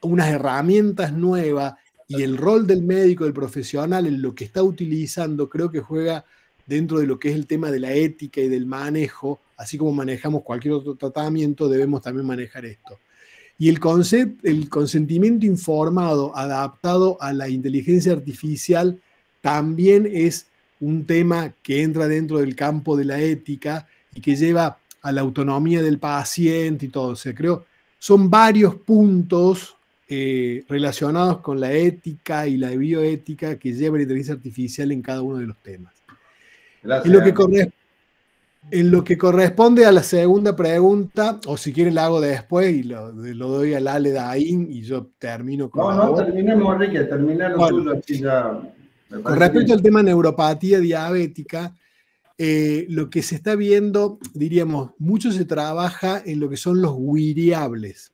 unas herramientas nuevas y el rol del médico, del profesional en lo que está utilizando creo que juega dentro de lo que es el tema de la ética y del manejo, así como manejamos cualquier otro tratamiento, debemos también manejar esto. Y el consentimiento informado adaptado a la inteligencia artificial también es un tema que entra dentro del campo de la ética y que lleva a la autonomía del paciente y todo. O sea, creo son varios puntos relacionados con la ética y la bioética que lleva la inteligencia artificial en cada uno de los temas. Gracias. En lo que corresponde a la segunda pregunta, o si quiere la hago después y lo doy al Ale Daín y yo termino con... No, terminemos, Enrique, terminar lo tuyo, así ya... Con respecto al tema neuropatía diabética, lo que se está viendo, diríamos, mucho se trabaja en lo que son los wearables.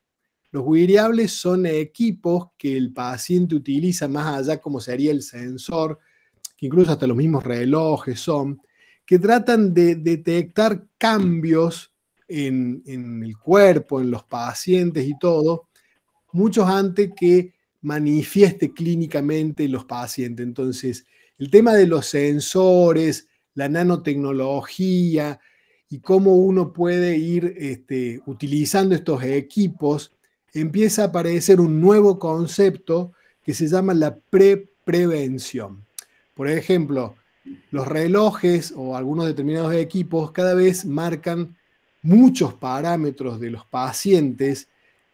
Los wearables son equipos que el paciente utiliza más allá, como sería el sensor, que incluso hasta los mismos relojes son, que tratan de detectar cambios en el cuerpo, en los pacientes y todo, mucho antes que manifieste clínicamente los pacientes. Entonces, el tema de los sensores, la nanotecnología y cómo uno puede ir utilizando estos equipos, empieza a aparecer un nuevo concepto que se llama la prevención. Por ejemplo, los relojes o algunos determinados equipos cada vez marcan muchos parámetros de los pacientes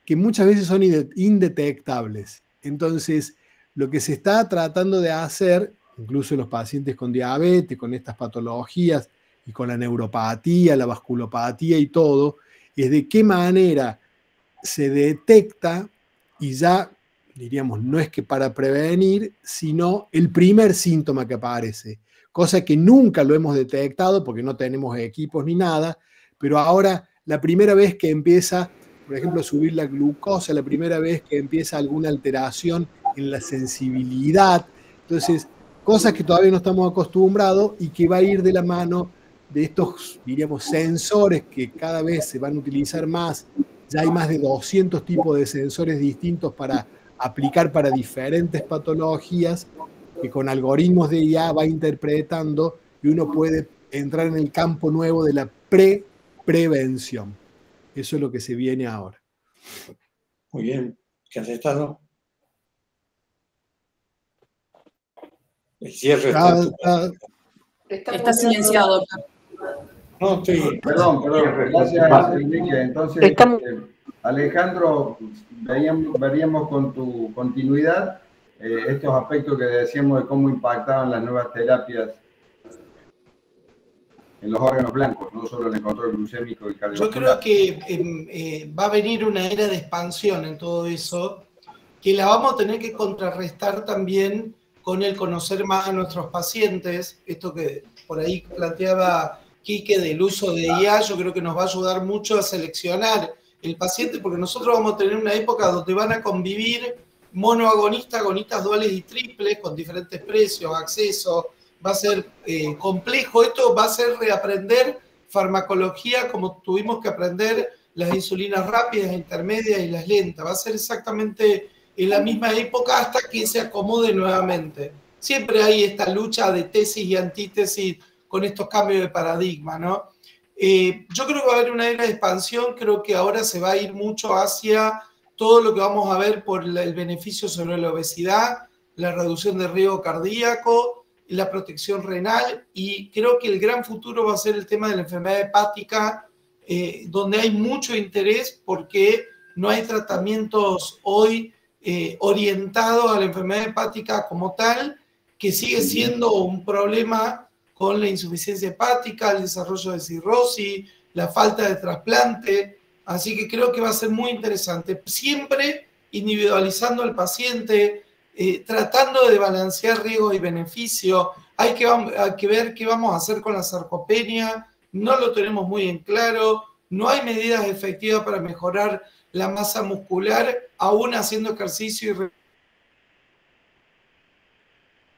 que muchas veces son indetectables. Entonces, lo que se está tratando de hacer, incluso en los pacientes con diabetes, con estas patologías y con la neuropatía, la vasculopatía y todo, es de qué manera se detecta y ya, diríamos, no es que para prevenir, sino el primer síntoma que aparece, cosa que nunca lo hemos detectado porque no tenemos equipos ni nada, pero ahora la primera vez que empieza, por ejemplo, a subir la glucosa, la primera vez que empieza alguna alteración en la sensibilidad, entonces, cosas que todavía no estamos acostumbrados y que va a ir de la mano de estos, diríamos, sensores que cada vez se van a utilizar más. Ya hay más de 200 tipos de sensores distintos para aplicar para diferentes patologías que con algoritmos de IA va interpretando y uno puede entrar en el campo nuevo de la prevención. Eso es lo que se viene ahora. Muy bien. ¿Qué has estado? El cierre está silenciado, doctor. No, estoy... Perdón, gracias, Enrique. Entonces, Alejandro, veríamos con tu continuidad estos aspectos que decíamos de cómo impactaban las nuevas terapias en los órganos blancos, no solo en el control glucémico y cardiovascular. Yo creo que va a venir una era de expansión en todo eso, que la vamos a tener que contrarrestar también con el conocer más a nuestros pacientes. Esto que por ahí planteaba Quique del uso de IA, yo creo que nos va a ayudar mucho a seleccionar el paciente, porque nosotros vamos a tener una época donde van a convivir monoagonistas, agonistas duales y triples, con diferentes precios, acceso. Va a ser complejo. Esto va a ser reaprender farmacología como tuvimos que aprender las insulinas rápidas, intermedias y las lentas. Va a ser exactamente en la misma época hasta que se acomode nuevamente. Siempre hay esta lucha de tesis y antítesis con estos cambios de paradigma, ¿no? Yo creo que va a haber una era de expansión. Creo que ahora se va a ir mucho hacia todo lo que vamos a ver por el beneficio sobre la obesidad, la reducción de riesgo cardíaco, la protección renal, y creo que el gran futuro va a ser el tema de la enfermedad hepática, donde hay mucho interés porque no hay tratamientos hoy orientados a la enfermedad hepática como tal, que sigue siendo un problema con la insuficiencia hepática, el desarrollo de cirrosis, la falta de trasplante. Así que creo que va a ser muy interesante, siempre individualizando al paciente, tratando de balancear riesgo y beneficio. Hay que ver qué vamos a hacer con la sarcopenia, no lo tenemos muy en claro, no hay medidas efectivas para mejorar la masa muscular, aún haciendo ejercicio y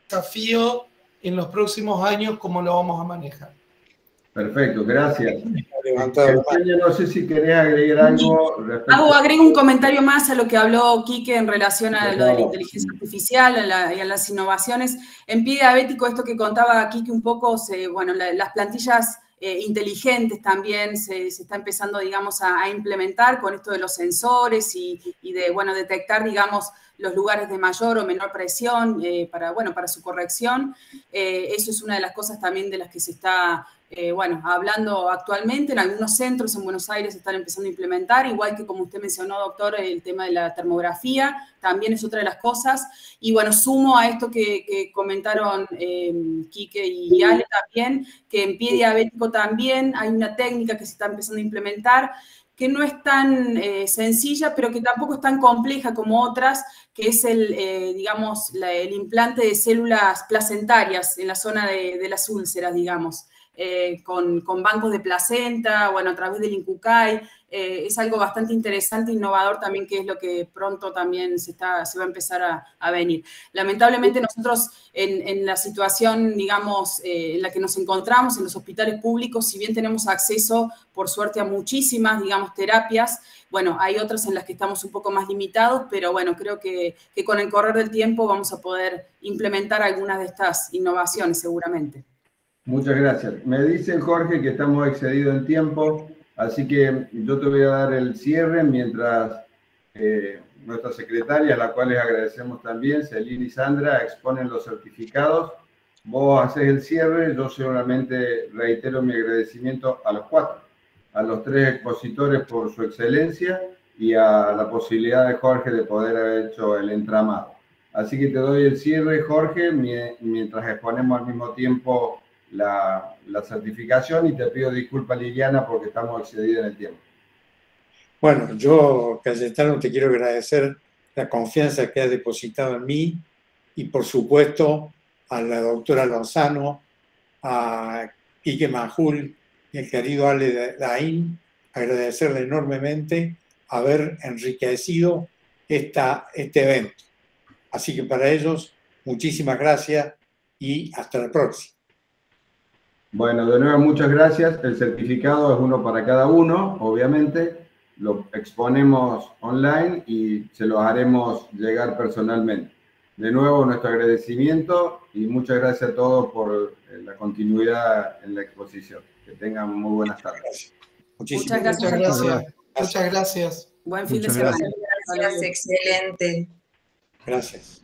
desafío en los próximos años, cómo lo vamos a manejar. Perfecto, gracias. No sé si querés agregar algo. Agrego un comentario más a lo que habló Quique en relación a lo de la inteligencia artificial y a las innovaciones. En pie diabético, esto que contaba Quique un poco, las plantillas inteligentes también se está empezando, digamos, a implementar con esto de los sensores y de, detectar, digamos, los lugares de mayor o menor presión para su corrección. Eso es una de las cosas también de las que se está hablando actualmente. En algunos centros en Buenos Aires se están empezando a implementar, igual que como usted mencionó, doctor, el tema de la termografía, también es otra de las cosas. Y sumo a esto que comentaron Quique y Ale también, que en pie diabético también hay una técnica que se está empezando a implementar, que no es tan sencilla, pero que tampoco es tan compleja como otras, que es el implante de células placentarias en la zona de las úlceras, digamos. Con bancos de placenta, a través del INCUCAI. Es algo bastante interesante, innovador también, que es lo que pronto también se va a empezar a venir. Lamentablemente nosotros en la situación, digamos, en la que nos encontramos en los hospitales públicos, si bien tenemos acceso, por suerte, a muchísimas, digamos, terapias, bueno, hay otras en las que estamos un poco más limitados, pero bueno, creo que con el correr del tiempo vamos a poder implementar algunas de estas innovaciones seguramente. Muchas gracias. Me dice Jorge que estamos excedidos en tiempo, así que yo te voy a dar el cierre mientras nuestra secretaria, a la cual les agradecemos también, Celina y Sandra, exponen los certificados. Vos haces el cierre, yo solamente reitero mi agradecimiento a los 4, a los 3 expositores por su excelencia y a la posibilidad de Jorge de poder haber hecho el entramado. Así que te doy el cierre, Jorge, mientras exponemos al mismo tiempo la certificación, y te pido disculpas, Liliana, porque estamos excedidos en el tiempo. Bueno, yo, Cayetano, te quiero agradecer la confianza que has depositado en mí y, por supuesto, a la doctora Lozano, a Quique Majul y el querido Ale Daín, agradecerle enormemente haber enriquecido este evento. Así que para ellos, muchísimas gracias y hasta la próxima. Bueno, de nuevo, muchas gracias. El certificado es uno para cada uno, obviamente. Lo exponemos online y se los haremos llegar personalmente. De nuevo, nuestro agradecimiento y muchas gracias a todos por la continuidad en la exposición. Que tengan muy buenas tardes. Muchas gracias. Muchas gracias. Buen fin de semana. Gracias, excelente. Gracias.